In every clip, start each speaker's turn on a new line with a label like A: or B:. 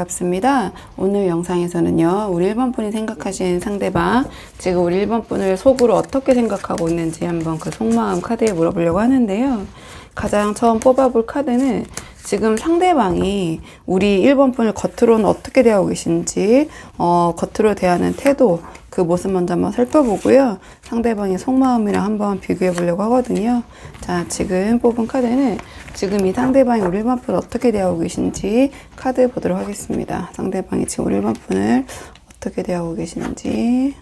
A: 반갑습니다. 오늘 영상에서는요, 우리 1번 분이 생각하신 상대방, 지금 우리 1번 분을 속으로 어떻게 생각하고 있는지 한번 그 속마음 카드에 물어보려고 하는데요. 가장 처음 뽑아볼 카드는 지금 상대방이 우리 1번 분을 겉으로는 어떻게 대하고 계신지, 겉으로 대하는 태도, 그 모습 먼저 한번 살펴보고요. 상대방의 속마음이랑 한번 비교해 보려고 하거든요. 자, 지금 뽑은 카드는 지금 이 상대방이 우리 1번 분을 어떻게 대하고 계신지 카드 보도록 하겠습니다. 상대방이 지금 우리 1번 분을 어떻게 대하고 계신지.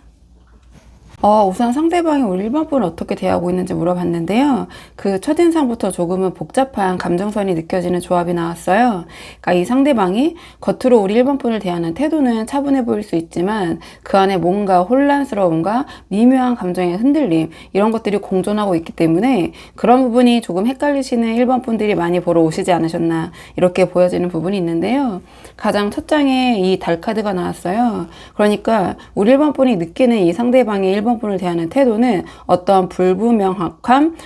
A: 우선 상대방이 우리 1번 분을 어떻게 대하고 있는지 물어봤는데요. 그 첫인상부터 조금은 복잡한 감정선이 느껴지는 조합이 나왔어요. 그러니까 이 상대방이 겉으로 우리 1번 분을 대하는 태도는 차분해 보일 수 있지만 그 안에 뭔가 혼란스러움과 미묘한 감정의 흔들림, 이런 것들이 공존하고 있기 때문에 그런 부분이 조금 헷갈리시는 1번 분들이 많이 보러 오시지 않으셨나, 이렇게 보여지는 부분이 있는데요. 가장 첫 장에 이 달 카드가 나왔어요. 그러니까 우리 1번 분이 느끼는 이 상대방의 1번 분을 대하는 태도는 어떤 불분명함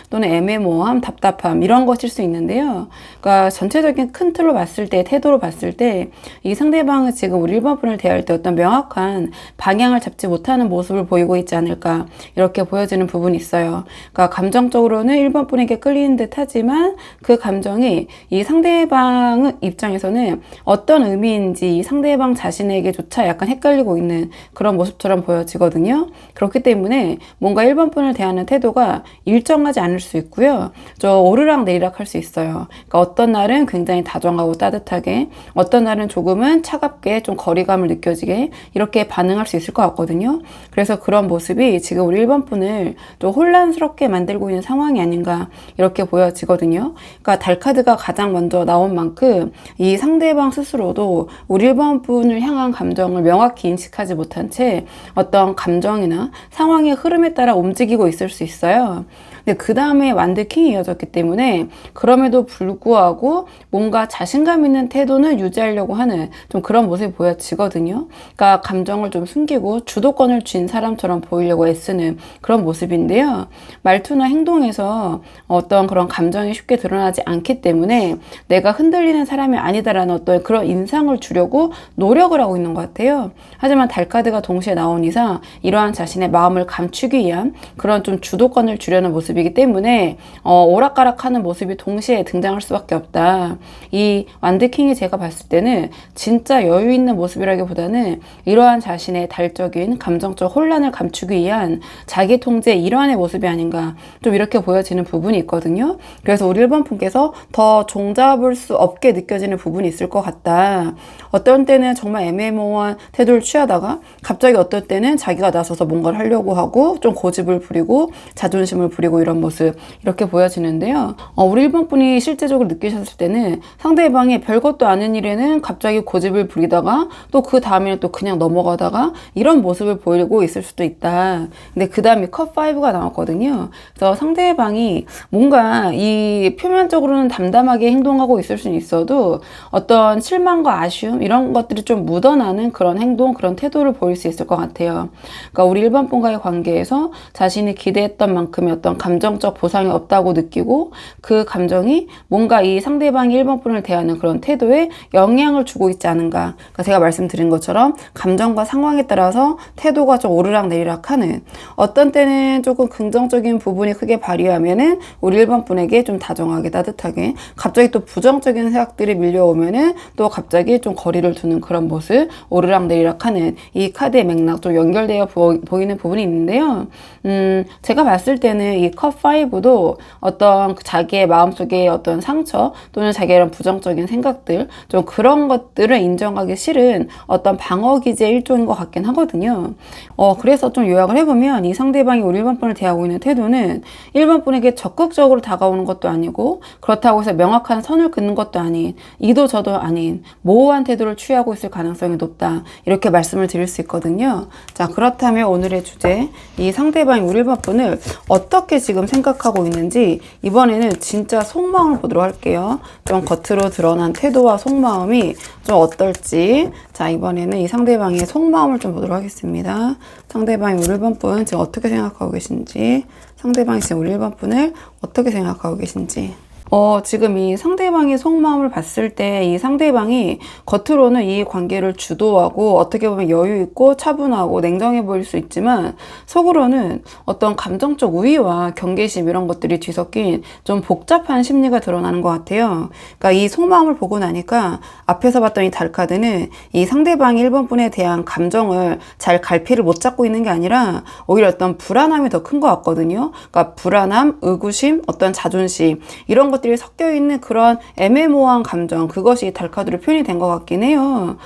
A: 또는 애매모호함, 답답함, 이런 것일 수 있는데요. 그러니까 전체적인 큰 틀로 봤을 때, 태도로 봤을 때 이 상대방은 지금 우리 1번 분을 대할 때 어떤 명확한 방향을 잡지 못하는 모습을 보이고 있지 않을까, 이렇게 보여지는 부분이 있어요. 그러니까 감정적으로는 1번 분에게 끌리는 듯 하지만 그 감정이 이 상대방 입장에서는 어떤 의미인지 이 상대방 자신에게조차 약간 헷갈리고 있는 그런 모습처럼 보여지거든요. 그렇기 때문에 뭔가 1번 분을 대하는 태도가 일정하지 않을 수 있고요. 오르락 내리락 할 수 있어요. 그러니까 어떤 날은 굉장히 다정하고 따뜻하게, 어떤 날은 조금은 차갑게 좀 거리감을 느껴지게, 이렇게 반응할 수 있을 것 같거든요. 그래서 그런 모습이 지금 우리 1번 분을 좀 혼란스럽게 만들고 있는 상황이 아닌가, 이렇게 보여지거든요. 그러니까 달 카드가 가장 먼저 나온 만큼 이 상대방 스스로도 우리 1번 분을 향한 감정을 명확히 인식하지 못한 채 어떤 감정이나 상황의 흐름에 따라 움직이고 있을 수 있어요. 근데 그 다음에 완드킹이 이어졌기 때문에 그럼에도 불구하고 뭔가 자신감 있는 태도는 유지하려고 하는 좀 그런 모습이 보여지거든요. 그러니까 감정을 좀 숨기고 주도권을 쥔 사람처럼 보이려고 애쓰는 그런 모습인데요. 말투나 행동에서 어떤 그런 감정이 쉽게 드러나지 않기 때문에 내가 흔들리는 사람이 아니다라는 어떤 그런 인상을 주려고 노력을 하고 있는 것 같아요. 하지만 달카드가 동시에 나온 이상 이러한 자신의 마음을 감추기 위한 그런 좀 주도권을 주려는 모습이기 때문에 오락가락하는 모습이 동시에 등장할 수밖에 없다. 이 완드킹이 제가 봤을 때는 진짜 여유 있는 모습이라기보다는 이러한 자신의 달적인 감정적 혼란을 감추기 위한 자기 통제 일환의 모습이 아닌가, 좀 이렇게 보여지는 부분이 있거든요. 그래서 우리 1번 분께서 더 종잡을 수 없게 느껴지는 부분이 있을 것 같다. 어떤 때는 정말 애매모호한 태도를 취하다가 갑자기 어떨 때는 자기가 나서서 뭔가를 하려고 하고 좀 고집을 부리고 자존심을 부리고 이런 모습, 이렇게 보여지는데요. 우리 1번 분이 실제적으로 느끼셨을 때는 상대방이 별것도 아닌 일에는 갑자기 고집을 부리다가 또 그 다음에는 또 그냥 넘어가다가 이런 모습을 보이고 있을 수도 있다. 근데 그 다음에 컵5가 나왔거든요. 그래서 상대방이 뭔가 이 표면적으로는 담담하게 행동하고 있을 수는 있어도 어떤 실망과 아쉬움, 이런 것들이 좀 묻어나는 그런 행동, 그런 태도를 보일 수 있을 것 같아요. 그러니까 우리 1번 분과의 관계에서 자신이 기대했던 만큼의 어떤 감정적 보상이 없다고 느끼고 그 감정이 뭔가 이 상대방이 1번 분을 대하는 그런 태도에 영향을 주고 있지 않은가. 그러니까 제가 말씀드린 것처럼 감정과 상황에 따라서 태도가 좀 오르락 내리락 하는, 어떤 때는 조금 긍정적인 부분이 크게 발휘하면은 우리 1번 분에게 좀 다정하게 따뜻하게, 갑자기 또 부정적인 생각들이 밀려오면은 또 갑자기 좀 거리를 두는 그런 모습, 오르락 내리락 하는 이 카드의 맥락 좀 연결되어 보이는 부분이 있는데요. 제가 봤을 때는 이 컵5도 어떤 자기의 마음속에 어떤 상처 또는 자기의 이런 부정적인 생각들, 좀 그런 것들을 인정하기 싫은 어떤 방어기제의 일종인 것 같긴 하거든요. 그래서 좀 요약을 해보면 이 상대방이 우리 1번 분을 대하고 있는 태도는 1번 분에게 적극적으로 다가오는 것도 아니고, 그렇다고 해서 명확한 선을 긋는 것도 아닌, 이도 저도 아닌 모호한 태도를 취하고 있을 가능성이 높다, 이렇게 말씀을 드릴 수 있거든요. 자, 그렇다면 오늘의 주제, 이 상대방이 우리 1번 분을 어떻게 지금 생각하고 있는지 이번에는 진짜 속마음을 보도록 할게요. 좀 겉으로 드러난 태도와 속마음이 좀 어떨지. 자, 이번에는 이 상대방의 속마음을 좀 보도록 하겠습니다. 상대방이 우리 1번 분 지금 어떻게 생각하고 계신지, 상대방이 지금 우리 1번 분을 어떻게 생각하고 계신지. 지금 이 상대방의 속마음을 봤을 때 이 상대방이 겉으로는 이 관계를 주도하고 어떻게 보면 여유 있고 차분하고 냉정해 보일 수 있지만 속으로는 어떤 감정적 우위와 경계심 이런 것들이 뒤섞인 좀 복잡한 심리가 드러나는 것 같아요. 그러니까 이 속마음을 보고 나니까 앞에서 봤던 이 달카드는 이 상대방이 1번 분에 대한 감정을 잘 갈피를 못 잡고 있는 게 아니라 오히려 어떤 불안함이 더 큰 것 같거든요. 그러니까 불안함, 의구심, 어떤 자존심 이런 것들이 섞여 있는 그런 애매모호한 감정, 그것이 달카드로 표현이 된 것 같긴 해요.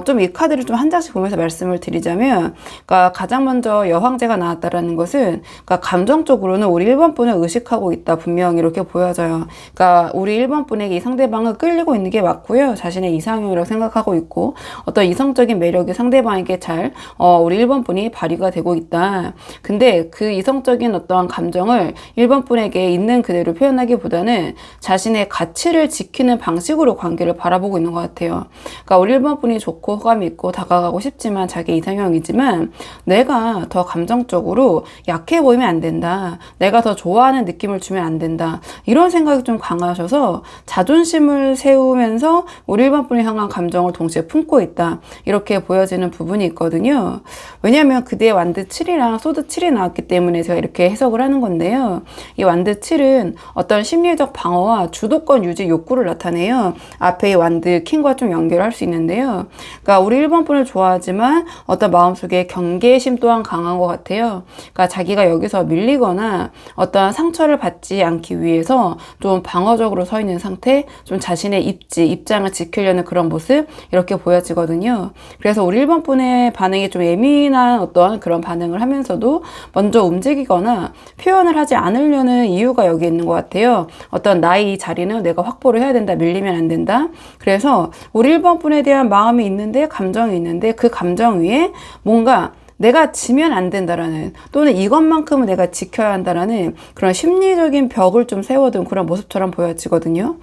A: 좀 이 카드를 좀 한 장씩 보면서 말씀을 드리자면, 그러니까 가장 먼저 여황제가 나왔다라는 것은, 그러니까 감정적으로는 우리 1번 분을 의식하고 있다, 분명히 이렇게 보여져요. 그러니까 우리 1번 분에게 이 상대방을 끌리고 있는 게 맞고요. 자신의 이상형이라고 생각하고 있고, 어떤 이성적인 매력이 상대방에게 잘, 우리 1번 분이 발휘가 되고 있다. 근데 그 이성적인 어떠한 감정을 1번 분에게 있는 그대로 표현하기보다는 자신의 가치를 지키는 방식으로 관계를 바라보고 있는 것 같아요. 그러니까 우리 1번 분이 좋고 호감이 있고 다가가고 싶지만 자기 이상형이지만 내가 더 감정적으로 약해 보이면 안 된다. 내가 더 좋아하는 느낌을 주면 안 된다. 이런 생각이 좀 강하셔서 자존심을 세우면서 우리 1번 분을 향한 감정을 동시에 품고 있다. 이렇게 보여지는 부분이 있거든요. 왜냐하면 그대의 완드 7이랑 소드 7이 나왔기 때문에 제가 이렇게 해석을 하는 건데요. 이 완드 7은 어떤 심리적 방어와 주도권 유지 욕구를 나타내요. 앞에 이 완드 킹과 좀 연결할 수 있는데요. 그러니까 우리 1번 분을 좋아하지만 어떤 마음속에 경계심 또한 강한 것 같아요. 그러니까 자기가 여기서 밀리거나 어떤 상처를 받지 않기 위해서 좀 방어적으로 서 있는 상태, 좀 자신의 입장을 지키려는 그런 모습 이렇게 보여지거든요. 그래서 우리 1번 분의 반응이 좀 예민한 어떤 그런 반응을 하면서도 먼저 움직이거나 표현을 하지 않으려는 이유가 여기 있는 것 같아요. 어떤 나의 이 자리는 내가 확보를 해야 된다. 밀리면 안 된다. 그래서 우리 1번 분에 대한 마음이 있는데 감정이 있는데 그 감정 위에 뭔가 내가 지면 안 된다라는 또는 이것만큼은 내가 지켜야 한다라는 그런 심리적인 벽을 좀 세워둔 그런 모습처럼 보여지거든요.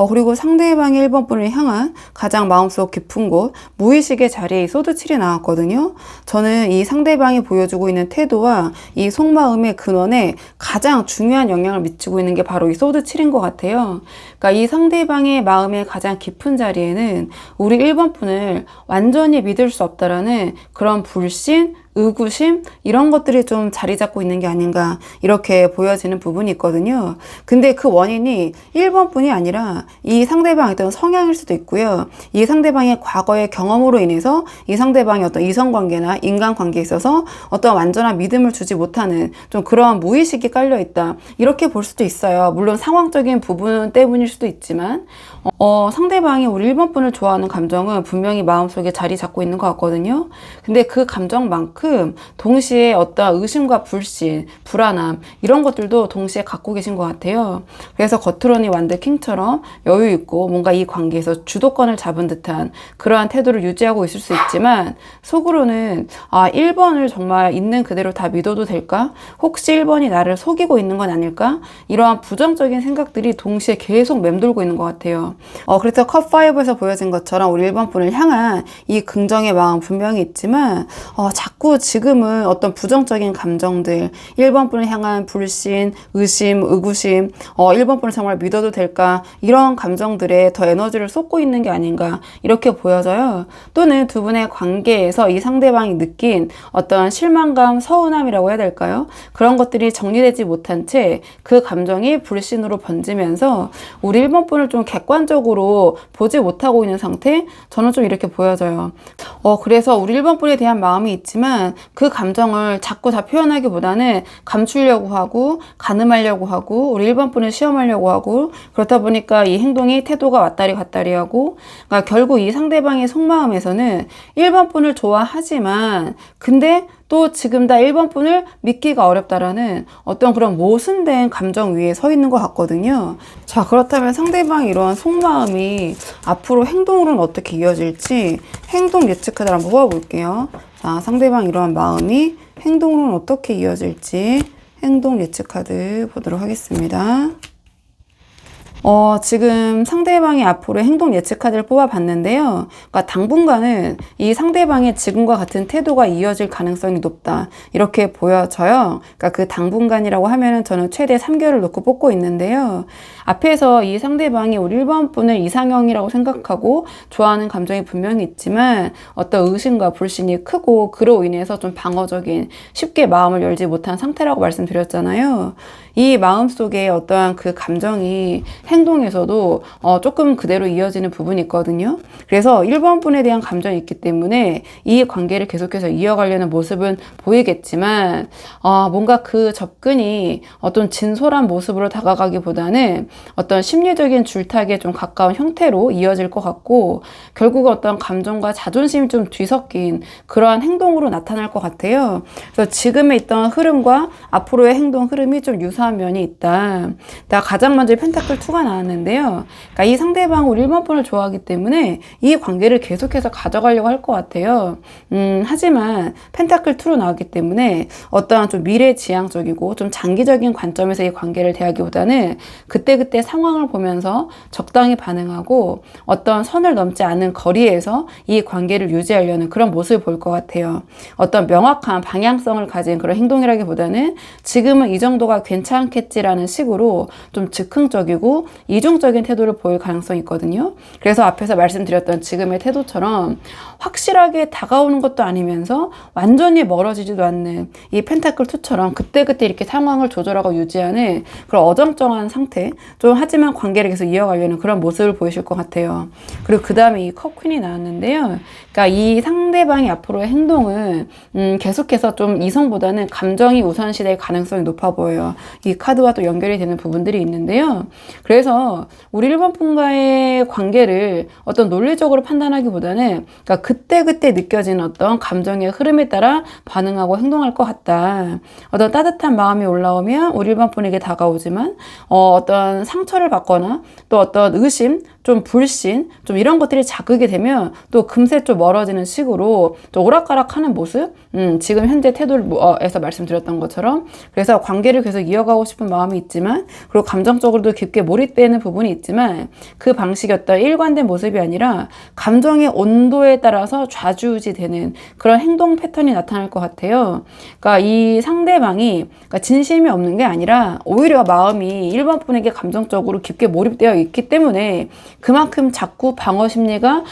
A: 그리고 상대방의 1번 분을 향한 가장 마음속 깊은 곳 무의식의 자리에 이 소드 7이 나왔거든요. 저는 이 상대방이 보여주고 있는 태도와 이 속마음의 근원에 가장 중요한 영향을 미치고 있는 게 바로 이 소드 7인 것 같아요. 그러니까 이 상대방의 마음의 가장 깊은 자리에는 우리 1번 분을 완전히 믿을 수 없다라는 그런 불신, 의구심 이런 것들이 좀 자리 잡고 있는 게 아닌가 이렇게 보여지는 부분이 있거든요. 근데 그 원인이 1번 뿐이 아니라 이 상대방의 어떤 성향일 수도 있고요. 이 상대방의 과거의 경험으로 인해서 이 상대방의 어떤 이성관계나 인간관계에 있어서 어떤 완전한 믿음을 주지 못하는 좀 그러한 무의식이 깔려 있다. 이렇게 볼 수도 있어요. 물론 상황적인 부분 때문일 수도 있지만 상대방이 우리 1번 분을 좋아하는 감정은 분명히 마음속에 자리 잡고 있는 것 같거든요. 근데 그 감정만큼 동시에 어떤 의심과 불신, 불안함 이런 것들도 동시에 갖고 계신 것 같아요. 그래서 겉으로는 완드 킹처럼 여유 있고 뭔가 이 관계에서 주도권을 잡은 듯한 그러한 태도를 유지하고 있을 수 있지만 속으로는 1번을 정말 있는 그대로 다 믿어도 될까? 혹시 1번이 나를 속이고 있는 건 아닐까? 이러한 부정적인 생각들이 동시에 계속 맴돌고 있는 것 같아요. 그래서 컵5에서 보여진 것처럼 우리 1번 분을 향한 이 긍정의 마음 분명히 있지만 자꾸 지금은 어떤 부정적인 감정들 1번 분을 향한 불신, 의심, 의구심 1번 분을 정말 믿어도 될까 이런 감정들에 더 에너지를 쏟고 있는 게 아닌가 이렇게 보여져요. 또는 두 분의 관계에서 이 상대방이 느낀 어떤 실망감, 서운함이라고 해야 될까요? 그런 것들이 정리되지 못한 채 그 감정이 불신으로 번지면서 우리 1번 분을 좀 객관적으로 보지 못하고 있는 상태? 저는 좀 이렇게 보여져요. 그래서 우리 1번 분에 대한 마음이 있지만 그 감정을 자꾸 다 표현하기보다는 감추려고 하고 가늠하려고 하고 우리 1번 분을 시험하려고 하고 그렇다 보니까 이 행동이 태도가 왔다리 갔다리 하고 그러니까 결국 이 상대방의 속마음에서는 1번 분을 좋아하지만 근데 또 지금 다 1번 분을 믿기가 어렵다라는 어떤 그런 모순된 감정 위에 서 있는 것 같거든요. 자, 그렇다면 상대방의 이러한 속마음이 앞으로 행동으로는 어떻게 이어질지 행동 예측 카드를 한번 뽑아볼게요. 자, 상대방 이러한 마음이 행동으로는 어떻게 이어질지 행동 예측 카드 보도록 하겠습니다. 지금 상대방이 앞으로 행동 예측 카드를 뽑아봤는데요. 그러니까 당분간은 이 상대방의 지금과 같은 태도가 이어질 가능성이 높다. 이렇게 보여져요. 그러니까 그 당분간이라고 하면은 저는 최대 3개월을 놓고 뽑고 있는데요. 앞에서 이 상대방이 우리 1번 분을 이상형이라고 생각하고 좋아하는 감정이 분명히 있지만 어떤 의심과 불신이 크고 그로 인해서 좀 방어적인 쉽게 마음을 열지 못한 상태라고 말씀드렸잖아요. 이 마음속에 어떠한 그 감정이 행동에서도 조금 그대로 이어지는 부분이 있거든요. 그래서 1번 분에 대한 감정이 있기 때문에 이 관계를 계속해서 이어가려는 모습은 보이겠지만 뭔가 그 접근이 어떤 진솔한 모습으로 다가가기보다는 어떤 심리적인 줄타기에 좀 가까운 형태로 이어질 것 같고 결국 어떤 감정과 자존심이 좀 뒤섞인 그러한 행동으로 나타날 것 같아요. 그래서 지금에 있던 흐름과 앞으로의 행동 흐름이 좀 유사한 면이 있다. 가장 먼저 펜타클 2가 나왔는데요. 그러니까 이 상대방 우리 1번 분을 좋아하기 때문에 이 관계를 계속해서 가져가려고 할 것 같아요. 하지만 펜타클 2로 나왔기 때문에 어떠한 좀 미래지향적이고 좀 장기적인 관점에서 이 관계를 대하기보다는 그때그때 상황을 보면서 적당히 반응하고 어떤 선을 넘지 않은 거리에서 이 관계를 유지하려는 그런 모습을 볼 것 같아요. 어떤 명확한 방향성을 가진 그런 행동이라기보다는 지금은 이 정도가 괜찮겠지라는 식으로 좀 즉흥적이고 이중적인 태도를 보일 가능성이 있거든요. 그래서 앞에서 말씀드렸던 지금의 태도처럼 확실하게 다가오는 것도 아니면서 완전히 멀어지지도 않는 이 펜타클 2처럼 그때그때 이렇게 상황을 조절하고 유지하는 그런 어정쩡한 상태, 좀 하지만 관계를 계속 이어가려는 그런 모습을 보이실 것 같아요. 그리고 그 다음에 이 컵 퀸이 나왔는데요. 그러니까 이 상대방이 앞으로의 행동은 계속해서 좀 이성보다는 감정이 우선시될 가능성이 높아 보여요. 이 카드와 또 연결이 되는 부분들이 있는데요. 그래서 우리 1번 분과의 관계를 어떤 논리적으로 판단하기보다는 그러니까 그때그때 느껴지는 어떤 감정의 흐름에 따라 반응하고 행동할 것 같다. 어떤 따뜻한 마음이 올라오면 우리 1번 분에게 다가오지만 어떤 상처를 받거나 또 어떤 의심, 좀 불신, 좀 이런 것들이 자극이 되면 또 금세 좀 멀어지는 식으로 좀 오락가락하는 모습, 지금 현재 태도에서 말씀드렸던 것처럼 그래서 관계를 계속 이어가고 싶은 마음이 있지만 그리고 감정적으로도 깊게 몰입되는 부분이 있지만 그 방식이 어떤 일관된 모습이 아니라 감정의 온도에 따라서 좌지우지되는 그런 행동 패턴이 나타날 것 같아요. 그러니까 이 상대방이 그러니까 진심이 없는 게 아니라 오히려 마음이 1번 분에게 감정적으로 깊게 몰입되어 있기 때문에 그만큼 자꾸 방어 심리가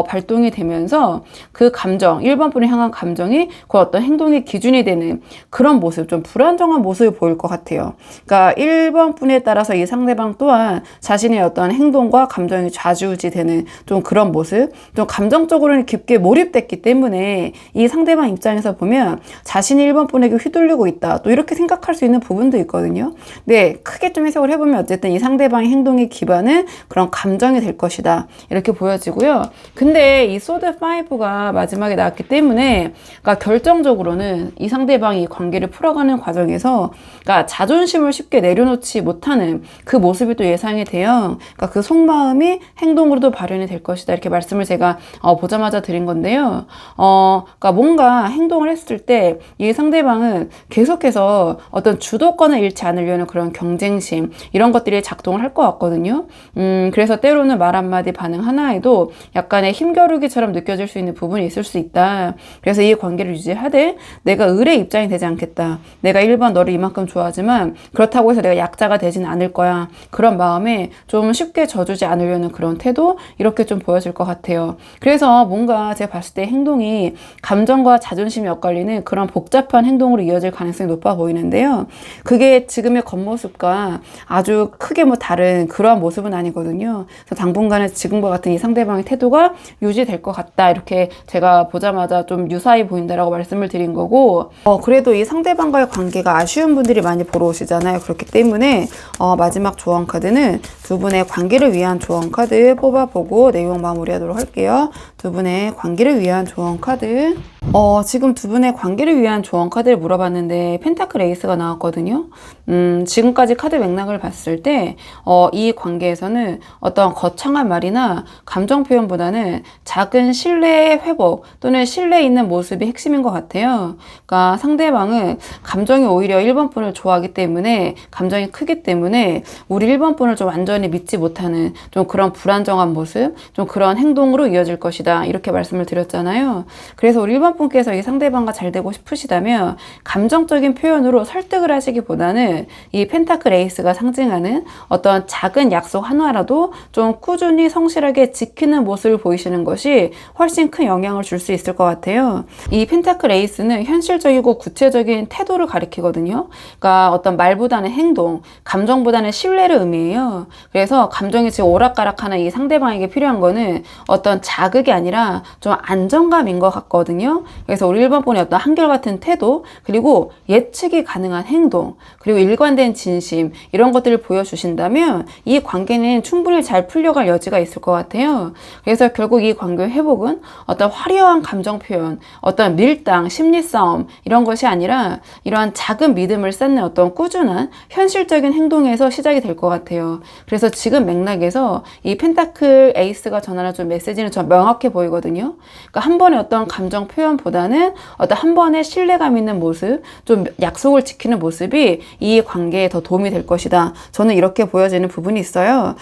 A: 발동이 되면서 그 감정, 1번 분을 향한 감정이 그 어떤 행동의 기준이 되는 그런 모습, 좀 불안정한 모습을 보일 것 같아요. 그러니까 1번 분에 따라서 이 상대방 또한 자신의 어떤 행동과 감정이 좌지우지되는 좀 그런 모습, 좀 감정적으로는 깊게 몰입됐기 때문에 이 상대방 입장에서 보면 자신이 1번 분에게 휘둘리고 있다. 또 이렇게 생각할 수 있는 부분도 있거든요. 네, 크게 좀 해석을 해보면 어쨌든 이 상대방의 행동의 기반은 그런 감정이 될 것이다. 이렇게 보여지고요. 근데 이 소드 5가 마지막에 나왔기 때문에 그러니까 결정적으로는 이 상대방이 이 관계를 풀어가는 과정에서 그러니까 자존심을 쉽게 내려놓지 못하는 그 모습이 또 예상이 돼요. 그러니까 그 속마음이 행동으로도 발현이 될 것이다. 이렇게 말씀을 제가 보자마자 드린 건데요. 그러니까 뭔가 행동을 했을 때 이 상대방은 계속해서 어떤 주도권을 잃지 않으려는 그런 경쟁심 이런 것들이 작동을 할 것 같거든요. 그래서 때로는 말 한마디 반응 하나에도 약간의 힘겨루기처럼 느껴질 수 있는 부분이 있을 수 있다. 그래서 이 관계를 유지하되 내가 을의 입장이 되지 않겠다. 내가 1번 너를 이만큼 좋아하지만 그렇다고 해서 내가 약자가 되진 않을 거야. 그런 마음에 좀 쉽게 져주지 않으려는 그런 태도 이렇게 좀 보여질 것 같아요. 그래서 뭔가 제가 봤을 때 행동이 감정과 자존심이 엇갈리는 그런 복잡한 행동으로 이어질 가능성이 높아 보이는데요. 그게 지금의 겉모습과 아주 크게 뭐 다른 그러한 모습은 아니거든요. 그래서 당분간은 지금과 같은 이 상대방의 태도가 유지될 것 같다. 이렇게 제가 보자마자 좀 유사히 보인다라고 말씀을 드린 거고 그래도 이 상대방과의 관계가 아쉬운 분들이 많이 보러 오시잖아요. 그렇기 때문에 마지막 조언 카드는 두 분의 관계를 위한 조언 카드 뽑아보고 내용 마무리하도록 할게요. 두 분의 관계를 위한 조언 카드. 지금 두 분의 관계를 위한 조언 카드를 물어봤는데 펜타클 에이스가 나왔거든요. 지금까지 카드 맥락을 봤을 때 이 관계에서는 어떤 거창한 말이나 감정 표현보다는 작은 신뢰의 회복 또는 신뢰 있는 모습이 핵심인 것 같아요. 그러니까 상대방은 감정이 오히려 1번 분을 좋아하기 때문에, 감정이 크기 때문에 우리 1번 분을 좀 완전히 믿지 못하는 좀 그런 불안정한 모습, 좀 그런 행동으로 이어질 것이다, 이렇게 말씀을 드렸잖아요. 그래서 우리 1번 분께서 이 상대방과 잘 되고 싶으시다면 감정적인 표현으로 설득을 하시기보다는 이 펜타클 에이스가 상징하는 어떤 작은 약속 하나라도 좀 꾸준히 성실하게 지키는 모습을 보이시는 것이 훨씬 큰 영향을 줄 수 있을 것 같아요. 이 펜타클 에이스는 현실적이고 구체적인 태도를 가리키거든요. 그러니까 어떤 말보다는 행동, 감정보다는 신뢰를 의미해요. 그래서 감정이 지금 오락가락하는 이 상대방에게 필요한 거는 어떤 자극이 아니라 좀 안정감인 것 같거든요. 그래서 우리 1번 분의 어떤 한결같은 태도, 그리고 예측이 가능한 행동, 그리고 일관된 진심, 이런 것들을 보여주신다면 이 관계는 충분히 잘 풀려갈 여지가 있을 것 같아요. 그래서 결국 이 관계의 회복은 어떤 화려한 감정 표현, 어떤 밀당, 심리 싸움, 이런 것이 아니라 이러한 작은 믿음을 쌓는 어떤 꾸준한 현실적인 행동에서 시작이 될 것 같아요. 그래서 지금 맥락에서 이 펜타클 에이스가 전하는 좀 메시지는 좀 명확해 보이거든요. 그러니까 한 번의 어떤 감정 표현보다는 어떤 한 번의 신뢰감 있는 모습, 좀 약속을 지키는 모습이 이 관계에 더 도움이 될 것이다. 저는 이렇게 보여지는 부분이 있어요.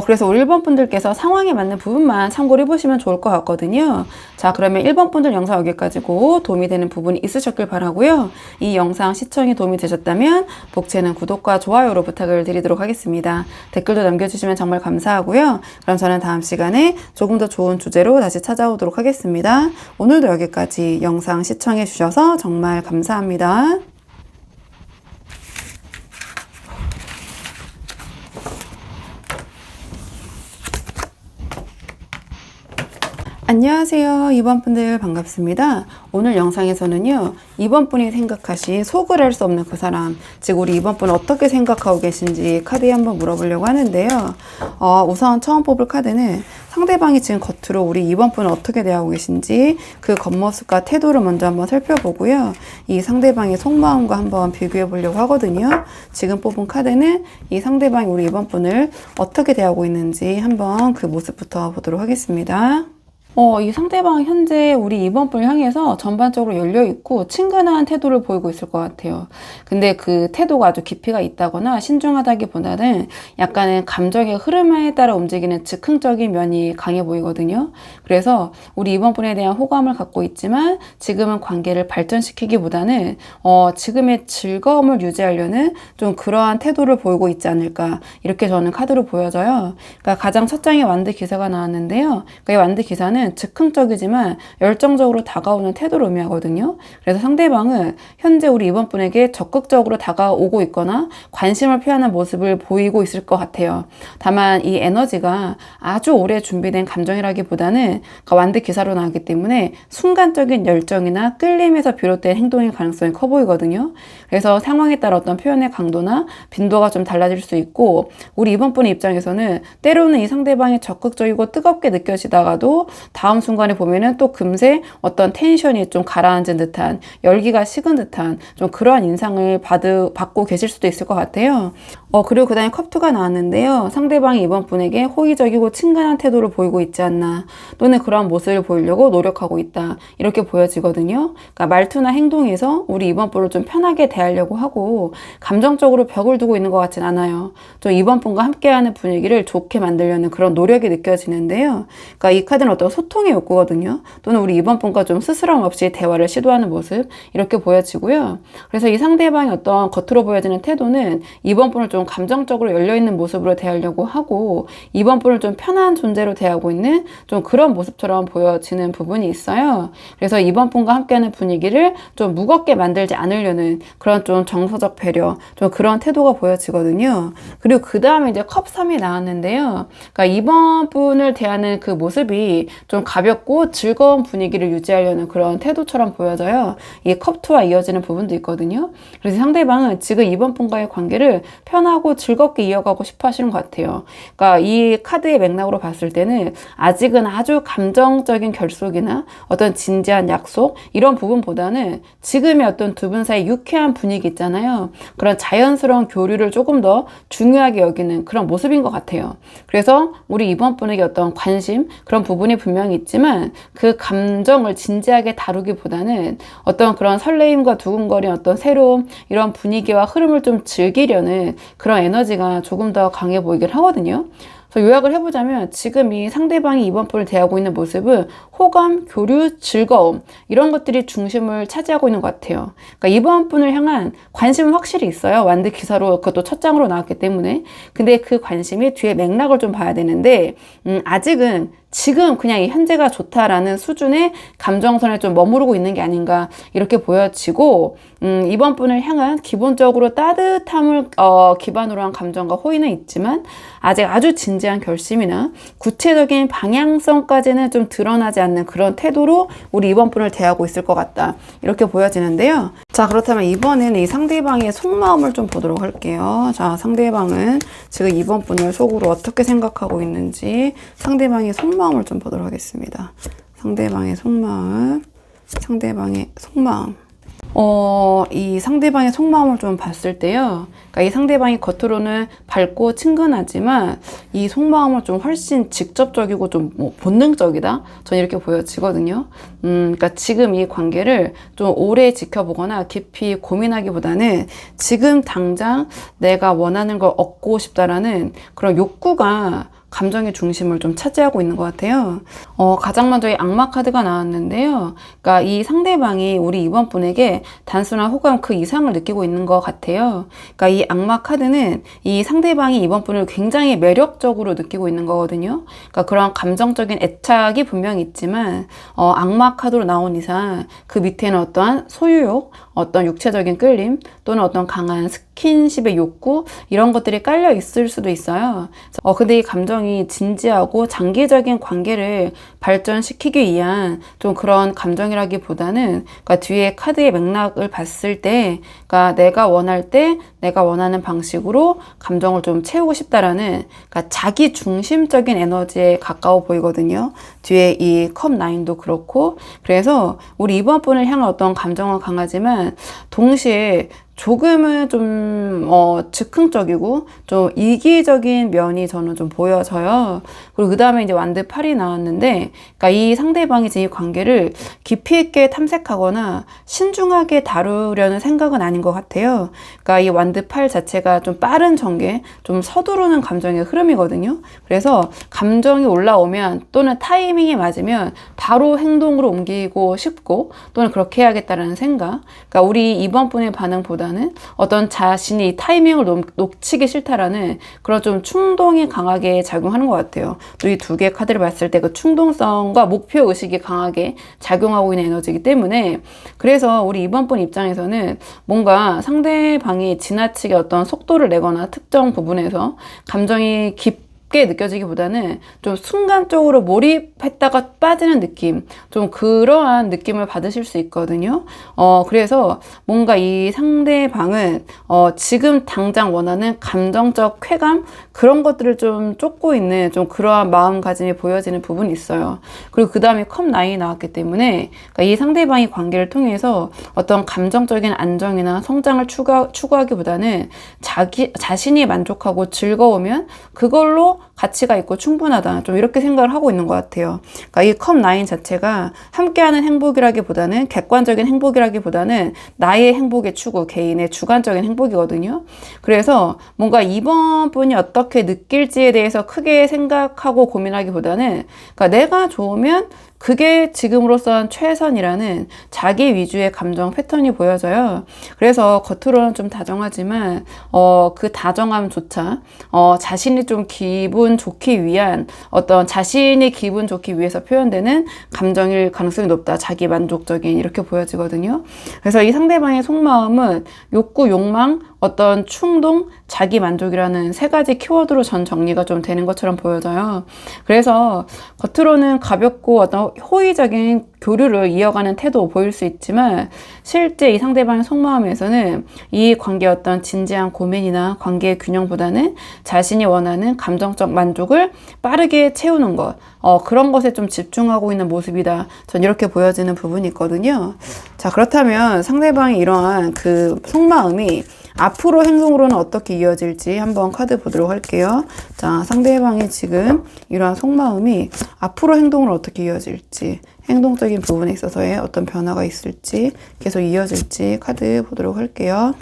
A: 그래서 우리 1번 분들께서 상황에 맞는 부분만 참고를 해보시면 좋을 것 같거든요. 자, 그러면 1번 분들 영상 여기까지고 도움이 되는 부분이 있으셨길 바라고요. 이 영상 시청이 도움이 되셨다면 복채는 구독과 좋아요로 부탁을 드리도록 하겠습니다. 댓글도 남겨주시면 정말 감사하고요. 그럼 저는 다음 시간에 조금 더 좋은 주제로 다시 찾아오도록 하겠습니다. 오늘도 여기까지 영상 시청해 주셔서 정말 감사합니다. 안녕하세요. 2번 분들 반갑습니다. 오늘 영상에서는요, 2번 분이 생각하신 속을 알 수 없는 그 사람, 즉 우리 2번 분은 어떻게 생각하고 계신지 카드에 한번 물어보려고 하는데요. 우선 처음 뽑을 카드는 상대방이 지금 겉으로 우리 2번 분을 어떻게 대하고 계신지 그 겉모습과 태도를 먼저 한번 살펴보고요. 이 상대방의 속마음과 한번 비교해 보려고 하거든요. 지금 뽑은 카드는 이 상대방이 우리 2번 분을 어떻게 대하고 있는지 한번 그 모습부터 보도록 하겠습니다. 이 상대방 현재 우리 2번 분을 향해서 전반적으로 열려있고 친근한 태도를 보이고 있을 것 같아요. 근데 그 태도가 아주 깊이가 있다거나 신중하다기보다는 약간은 감정의 흐름에 따라 움직이는 즉흥적인 면이 강해 보이거든요. 그래서 우리 2번 분에 대한 호감을 갖고 있지만 지금은 관계를 발전시키기보다는 지금의 즐거움을 유지하려는 좀 그러한 태도를 보이고 있지 않을까, 이렇게 저는 카드로 보여져요. 그러니까 가장 첫 장에 완드 기사가 나왔는데요. 그러니까 이 완드 기사는 즉흥적이지만 열정적으로 다가오는 태도를 의미하거든요. 그래서 상대방은 현재 우리 2번 분에게 적극적으로 다가오고 있거나 관심을 표하는 모습을 보이고 있을 것 같아요. 다만 이 에너지가 아주 오래 준비된 감정이라기보다는 완드 기사로 나왔기 때문에 순간적인 열정이나 끌림에서 비롯된 행동일 가능성이 커 보이거든요. 그래서 상황에 따라 어떤 표현의 강도나 빈도가 좀 달라질 수 있고, 우리 2번 분의 입장에서는 때로는 이 상대방이 적극적이고 뜨겁게 느껴지다가도 다음 순간에 보면은 또 금세 어떤 텐션이 좀 가라앉은 듯한, 열기가 식은 듯한 좀 그러한 인상을 받고 계실 수도 있을 것 같아요. 그리고 그 다음에 컵2가 나왔는데요. 상대방이 이번 분에게 호의적이고 친근한 태도를 보이고 있지 않나, 또는 그런 모습을 보이려고 노력하고 있다, 이렇게 보여지거든요. 그러니까 말투나 행동에서 우리 이번 분을 좀 편하게 대하려고 하고 감정적으로 벽을 두고 있는 것 같진 않아요. 좀 이번 분과 함께하는 분위기를 좋게 만들려는 그런 노력이 느껴지는데요. 그러니까 이 카드는 어떤 소통의 욕구거든요. 또는 우리 이번 분과 좀 스스럼 없이 대화를 시도하는 모습, 이렇게 보여지고요. 그래서 이 상대방의 어떤 겉으로 보여지는 태도는 이번 분을 좀 감정적으로 열려있는 모습으로 대하려고 하고, 이번 분을 좀 편한 존재로 대하고 있는 좀 그런 모습처럼 보여지는 부분이 있어요. 그래서 이번 분과 함께하는 분위기를 좀 무겁게 만들지 않으려는 그런 좀 정서적 배려, 좀 그런 태도가 보여지거든요. 그리고 그 다음에 이제 컵3이 나왔는데요. 그러니까 이번 분을 대하는 그 모습이 좀 가볍고 즐거운 분위기를 유지하려는 그런 태도처럼 보여져요. 이 컵2와 이어지는 부분도 있거든요. 그래서 상대방은 지금 이번 분과의 관계를 편한 편하고 즐겁게 이어가고 싶어 하시는 것 같아요. 그러니까 이 카드의 맥락으로 봤을 때는 아직은 아주 감정적인 결속이나 어떤 진지한 약속 이런 부분보다는 지금의 어떤 두 분 사이 유쾌한 분위기 있잖아요. 그런 자연스러운 교류를 조금 더 중요하게 여기는 그런 모습인 것 같아요. 그래서 우리 이번 분에게 어떤 관심 그런 부분이 분명히 있지만 그 감정을 진지하게 다루기보다는 어떤 그런 설레임과 두근거리는 어떤 새로운 이런 분위기와 흐름을 좀 즐기려는 그런 에너지가 조금 더 강해 보이긴 하거든요. 그래서 요약을 해보자면 지금 이 상대방이 이번 분을 대하고 있는 모습은 호감, 교류, 즐거움 이런 것들이 중심을 차지하고 있는 것 같아요. 그러니까 이번 분을 향한 관심은 확실히 있어요. 완드 기사로 그것도 첫 장으로 나왔기 때문에. 근데 그 관심이 뒤에 맥락을 좀 봐야 되는데 아직은 지금 그냥 이 현재가 좋다라는 수준의 감정선에 좀 머무르고 있는 게 아닌가 이렇게 보여지고 이번 분을 향한 기본적으로 따뜻함을 기반으로 한 감정과 호의는 있지만 아직 아주 진지한 결심이나 구체적인 방향성까지는 좀 드러나지 않는 그런 태도로 우리 이번 분을 대하고 있을 것 같다 이렇게 보여지는데요. 자, 그렇다면 이번에는 이 상대방의 속마음을 좀 보도록 할게요. 자, 상대방은 지금 이번 분을 속으로 어떻게 생각하고 있는지 상대방의 속마음을 좀 보도록 하겠습니다. 상대방의 속마음, 상대방의 속마음. 이 상대방의 속마음을 좀 봤을 때요. 그러니까 이 상대방이 겉으로는 밝고 친근하지만 이 속마음은 좀 훨씬 직접적이고 좀 뭐 본능적이다. 저는 이렇게 보여지거든요. 그러니까 지금 이 관계를 좀 오래 지켜보거나 깊이 고민하기보다는 지금 당장 내가 원하는 걸 얻고 싶다라는 그런 욕구가 감정의 중심을 좀 차지하고 있는 것 같아요. 가장 먼저 이 악마 카드가 나왔는데요. 그러니까 이 상대방이 우리 이번 분에게 단순한 호감 그 이상을 느끼고 있는 것 같아요. 그러니까 이 악마 카드는 이 상대방이 이번 분을 굉장히 매력적으로 느끼고 있는 거거든요. 그러니까 그런 감정적인 애착이 분명히 있지만 악마 카드로 나온 이상 그 밑에는 어떠한 소유욕, 어떤 육체적인 끌림 또는 어떤 강한 스킨십의 욕구 이런 것들이 깔려 있을 수도 있어요. 근데 이 감정이 진지하고 장기적인 관계를 발전시키기 위한 좀 그런 감정이라기보다는 그러니까 뒤에 카드의 맥락을 봤을 때 그러니까 내가 원할 때 내가 원하는 방식으로 감정을 좀 채우고 싶다라는 그러니까 자기 중심적인 에너지에 가까워 보이거든요. 뒤에 이 컵 9도 그렇고 그래서 우리 이번 분을 향한 어떤 감정은 강하지만 동시에 조금은 좀 즉흥적이고 좀 이기적인 면이 저는 좀 보여져요. 그리고 그 다음에 이제 완드 8이 나왔는데 그러니까 이 상대방이 지금 이 관계를 깊이 있게 탐색하거나 신중하게 다루려는 생각은 아닌 것 같아요. 그러니까 이 완드 8 자체가 좀 빠른 전개, 좀 서두르는 감정의 흐름이거든요. 그래서 감정이 올라오면 또는 타이밍이 맞으면 바로 행동으로 옮기고 싶고 또는 그렇게 해야겠다라는 생각. 그러니까 우리 이번 분의 반응보다 어떤 자신이 타이밍을 놓치기 싫다라는 그런 좀 충동이 강하게 작용하는 것 같아요. 또 이 두 개의 카드를 봤을 때 그 충동성과 목표 의식이 강하게 작용하고 있는 에너지이기 때문에 그래서 우리 이번 분 입장에서는 뭔가 상대방이 지나치게 어떤 속도를 내거나 특정 부분에서 감정이 깊게 느껴지기보다는 좀 순간적으로 몰입했다가 빠지는 느낌, 좀 그러한 느낌을 받으실 수 있거든요. 그래서 뭔가 이 상대방은 지금 당장 원하는 감정적 쾌감 그런 것들을 좀 쫓고 있는 좀 그러한 마음가짐이 보여지는 부분이 있어요. 그리고 그 다음에 컵 9이 나왔기 때문에 그러니까 이 상대방이 관계를 통해서 어떤 감정적인 안정이나 성장을 추구하기보다는 자신이 만족하고 즐거우면 그걸로 가치가 있고 충분하다. 좀 이렇게 생각을 하고 있는 것 같아요. 그러니까 이 컵 9 자체가 함께하는 행복이라기보다는 객관적인 행복이라기보다는 나의 행복의 추구, 개인의 주관적인 행복이거든요. 그래서 뭔가 이번 분이 어떻게 느낄지에 대해서 크게 생각하고 고민하기보다는 그러니까 내가 좋으면 그게 지금으로선 최선이라는 자기 위주의 감정 패턴이 보여져요. 그래서 겉으로는 좀 다정하지만 그 다정함조차 자신이 좀 기분 좋기 위한 어떤 자신이 기분 좋기 위해서 표현되는 감정일 가능성이 높다. 자기 만족적인 이렇게 보여지거든요. 그래서 이 상대방의 속마음은 욕구, 욕망, 어떤 충동, 자기 만족이라는 세 가지 키워드로 전 정리가 좀 되는 것처럼 보여져요. 그래서 겉으로는 가볍고 어떤 상대방과 호의적인 교류를 이어가는 태도 보일 수 있지만 실제 이 상대방의 속마음에서는 이 관계의 어떤 진지한 고민이나 관계의 균형보다는 자신이 원하는 감정적 만족을 빠르게 채우는 것, 그런 것에 좀 집중하고 있는 모습이다. 전 이렇게 보여지는 부분이 있거든요. 자, 그렇다면 상대방의 이러한 그 속마음이 앞으로 행동으로는 어떻게 이어질지 한번 카드 보도록 할게요. 자, 상대방이 지금 이러한 속마음이 앞으로 행동으로 어떻게 이어질지, 행동적인 부분에 있어서의 어떤 변화가 있을지, 계속 이어질지 카드 보도록 할게요.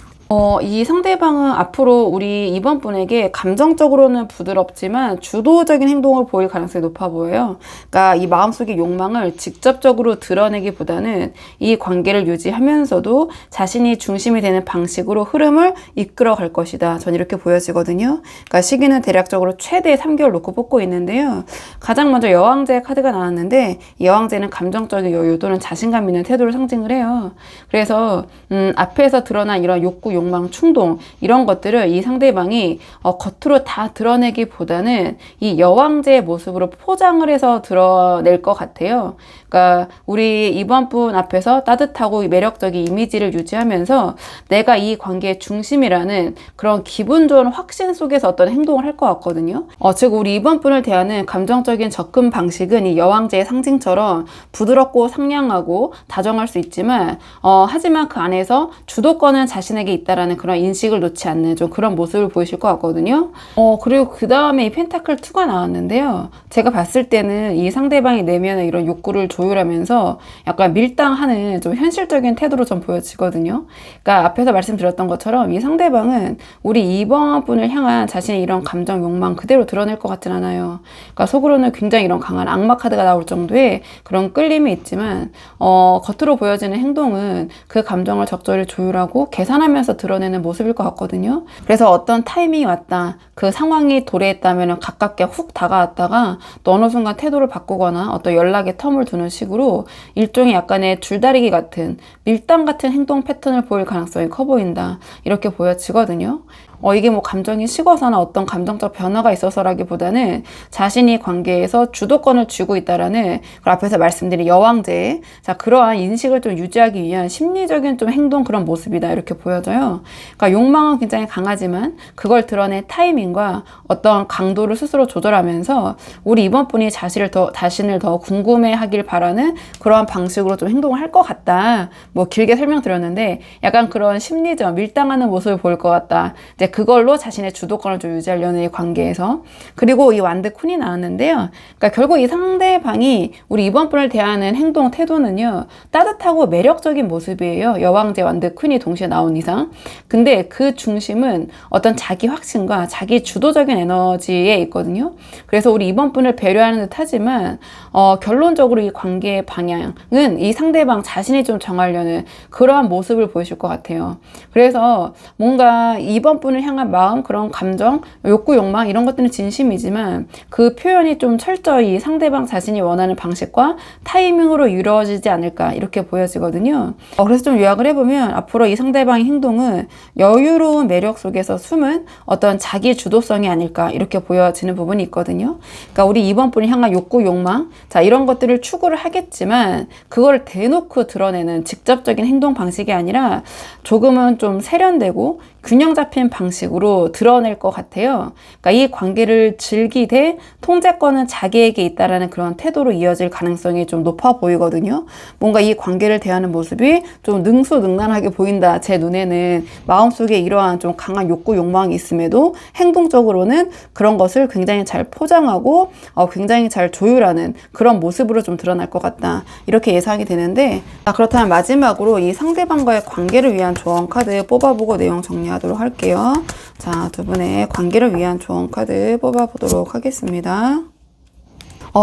A: 이 상대방은 앞으로 우리 이번 분에게 감정적으로는 부드럽지만 주도적인 행동을 보일 가능성이 높아 보여요. 그러니까 이 마음속의 욕망을 직접적으로 드러내기보다는 이 관계를 유지하면서도 자신이 중심이 되는 방식으로 흐름을 이끌어 갈 것이다. 전 이렇게 보여지거든요. 그러니까 시기는 대략적으로 최대 3개월 놓고 뽑고 있는데요. 가장 먼저 여왕제 카드가 나왔는데 이 여왕제는 감정적인 여유 또는 자신감 있는 태도를 상징을 해요. 그래서 앞에서 드러난 이런 욕구, 욕망, 충동 이런 것들을 이 상대방이 겉으로 다 드러내기보다는 이 여왕제의 모습으로 포장을 해서 드러낼 것 같아요. 그러니까 우리 이번 분 앞에서 따뜻하고 매력적인 이미지를 유지하면서 내가 이 관계의 중심이라는 그런 기분 좋은 확신 속에서 어떤 행동을 할 것 같거든요. 즉 우리 이번 분을 대하는 감정적인 접근 방식은 이 여왕제의 상징처럼 부드럽고 상냥하고 다정할 수 있지만 하지만 그 안에서 주도권은 자신에게 있다라는 그런 인식을 놓지 않는 좀 그런 모습을 보이실 것 같거든요. 그리고 그 다음에 이 펜타클 2가 나왔는데요. 제가 봤을 때는 이 상대방이 내면의 이런 욕구를 조율하면서 약간 밀당하는 좀 현실적인 태도로 좀 보여지거든요. 그러니까 앞에서 말씀드렸던 것처럼 이 상대방은 우리 이번 분을 향한 자신의 이런 감정, 욕망 그대로 드러낼 것 같진 않아요. 그러니까 속으로는 굉장히 이런 강한 악마 카드가 나올 정도의 그런 끌림이 있지만 겉으로 보여지는 행동은 그 감정을 적절히 조율하고 계산하면서 드러내는 모습일 것 같거든요. 그래서 어떤 타이밍이 왔다, 그 상황이 도래했다면 가깝게 훅 다가왔다가 또 어느 순간 태도를 바꾸거나 어떤 연락에 텀을 두는 식으로 일종의 약간의 줄다리기 같은 밀당 같은 행동 패턴을 보일 가능성이 커 보인다. 이렇게 보여지거든요. 이게 뭐 감정이 식어서나 어떤 감정적 변화가 있어서라기보다는 자신이 관계에서 주도권을 쥐고 있다라는 그 앞에서 말씀드린 여왕제, 자 그러한 인식을 좀 유지하기 위한 심리적인 좀 행동 그런 모습이다 이렇게 보여져요. 그러니까 욕망은 굉장히 강하지만 그걸 드러낸 타이밍과 어떤 강도를 스스로 조절하면서 우리 이번 분이 자신을 더 궁금해하길 바라는 그러한 방식으로 좀 행동을 할 것 같다. 뭐 길게 설명드렸는데 약간 그런 심리적 밀당하는 모습을 보일 것 같다. 이제 그걸로 자신의 주도권을 좀 유지하려는 이 관계에서. 그리고 이 완드 쿤이 나왔는데요. 그러니까 결국 이 상대방이 우리 이번 분을 대하는 행동 태도는요, 따뜻하고 매력적인 모습이에요. 여왕제 완드 쿤이 동시에 나온 이상. 근데 그 중심은 어떤 자기 확신과 자기 주도적인 에너지에 있거든요. 그래서 우리 이번 분을 배려하는 듯 하지만 결론적으로 이 관계의 방향은 이 상대방 자신이 좀 정하려는 그러한 모습을 보이실 것 같아요. 그래서 뭔가 이번 분을 향한 마음, 그런 감정, 욕구, 욕망 이런 것들은 진심이지만 그 표현이 좀 철저히 상대방 자신이 원하는 방식과 타이밍으로 이루어지지 않을까 이렇게 보여지거든요. 그래서 좀 요약을 해보면 앞으로 이 상대방의 행동은 여유로운 매력 속에서 숨은 어떤 자기 주도성이 아닐까 이렇게 보여지는 부분이 있거든요. 그러니까 우리 이번 분을 향한 욕구, 욕망, 자 이런 것들을 추구를 하겠지만 그걸 대놓고 드러내는 직접적인 행동 방식이 아니라 조금은 좀 세련되고 균형 잡힌 방식으로 드러낼 것 같아요. 그러니까 이 관계를 즐기되 통제권은 자기에게 있다라는 그런 태도로 이어질 가능성이 좀 높아 보이거든요. 뭔가 이 관계를 대하는 모습이 좀 능수능란하게 보인다. 제 눈에는 마음속에 이러한 좀 강한 욕구, 욕망이 있음에도 행동적으로는 그런 것을 굉장히 잘 포장하고 굉장히 잘 조율하는 그런 모습으로 좀 드러날 것 같다. 이렇게 예상이 되는데, 그렇다면 마지막으로 이 상대방과의 관계를 위한 조언 카드 뽑아보고 내용 정리하도록 할게요. 자, 두 분의 관계를 위한 조언 카드 뽑아보도록 하겠습니다.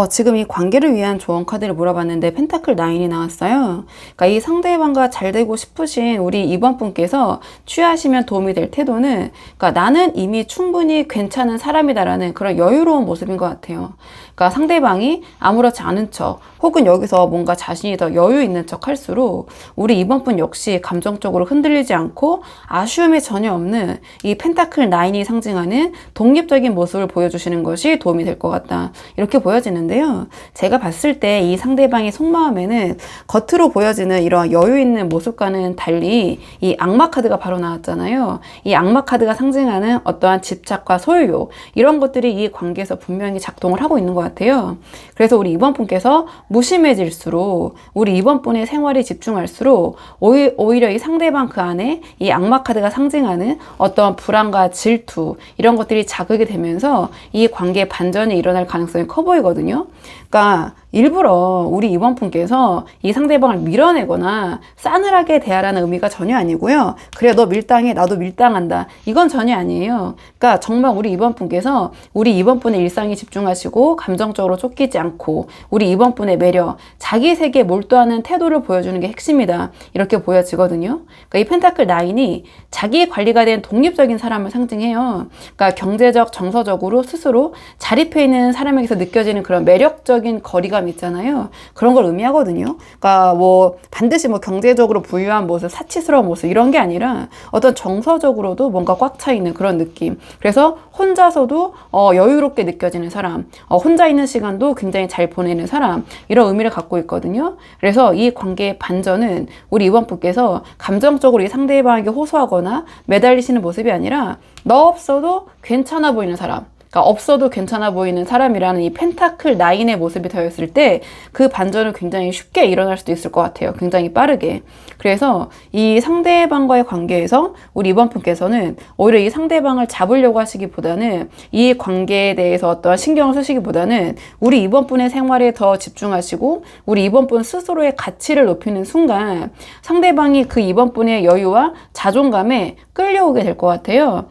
A: 지금 이 관계를 위한 조언 카드를 물어봤는데 펜타클 9이 나왔어요. 그러니까 이 상대방과 잘 되고 싶으신 우리 이번 분께서 취하시면 도움이 될 태도는, 그러니까 나는 이미 충분히 괜찮은 사람이다라는 그런 여유로운 모습인 것 같아요. 그러니까 상대방이 아무렇지 않은 척 혹은 여기서 뭔가 자신이 더 여유 있는 척 할수록 우리 이번 분 역시 감정적으로 흔들리지 않고 아쉬움이 전혀 없는 이 펜타클 9이 상징하는 독립적인 모습을 보여주시는 것이 도움이 될 것 같다. 이렇게 보여지는데요. 제가 봤을 때 이 상대방의 속마음에는 겉으로 보여지는 이런 여유 있는 모습과는 달리 이 악마 카드가 바로 나왔잖아요. 이 악마 카드가 상징하는 어떠한 집착과 소유욕 이런 것들이 이 관계에서 분명히 작동을 하고 있는 것 같아요. 그래서 우리 이번 분께서 무심해질수록 우리 이번 분의 생활에 집중할수록 오히려 이 상대방 그 안에 이 악마 카드가 상징하는 어떤 불안과 질투 이런 것들이 자극이 되면서 이 관계의 반전이 일어날 가능성이 커 보이거든요. 그러니까 일부러 우리 이번 분께서 이 상대방을 밀어내거나 싸늘하게 대하라는 의미가 전혀 아니고요. 그래 너 밀당해 나도 밀당한다 이건 전혀 아니에요. 그러니까 정말 우리 이번 분께서 우리 이번 분의 일상에 집중하시고 감정적으로 쫓기지 않고 우리 이번 분의 매력 자기 세계에 몰두하는 태도를 보여주는 게 핵심이다 이렇게 보여지거든요. 그러니까 이 펜타클 9이 자기 관리가 된 독립적인 사람을 상징해요. 그러니까 경제적 정서적으로 스스로 자립해 있는 사람에게서 느껴지는 그런 매력적인 거리감 있잖아요. 그런 걸 의미하거든요. 그러니까 뭐 반드시 뭐 경제적으로 부유한 모습, 사치스러운 모습 이런 게 아니라 어떤 정서적으로도 뭔가 꽉 차 있는 그런 느낌. 그래서 혼자서도 여유롭게 느껴지는 사람, 혼자 있는 시간도 굉장히 잘 보내는 사람 이런 의미를 갖고 있거든요. 그래서 이 관계의 반전은 우리 이번 분께서 감정적으로 이 상대방에게 호소하거나 매달리시는 모습이 아니라 너 없어도 괜찮아 보이는 사람. 그러니까 없어도 괜찮아 보이는 사람이라는 이 펜타클 9의 모습이 되었을 때 그 반전은 굉장히 쉽게 일어날 수도 있을 것 같아요. 굉장히 빠르게. 그래서 이 상대방과의 관계에서 우리 이번 분께서는 오히려 이 상대방을 잡으려고 하시기보다는 이 관계에 대해서 어떠한 신경을 쓰시기보다는 우리 이번 분의 생활에 더 집중하시고 우리 이번 분 스스로의 가치를 높이는 순간 상대방이 그 이번 분의 여유와 자존감에 끌려오게 될 것 같아요.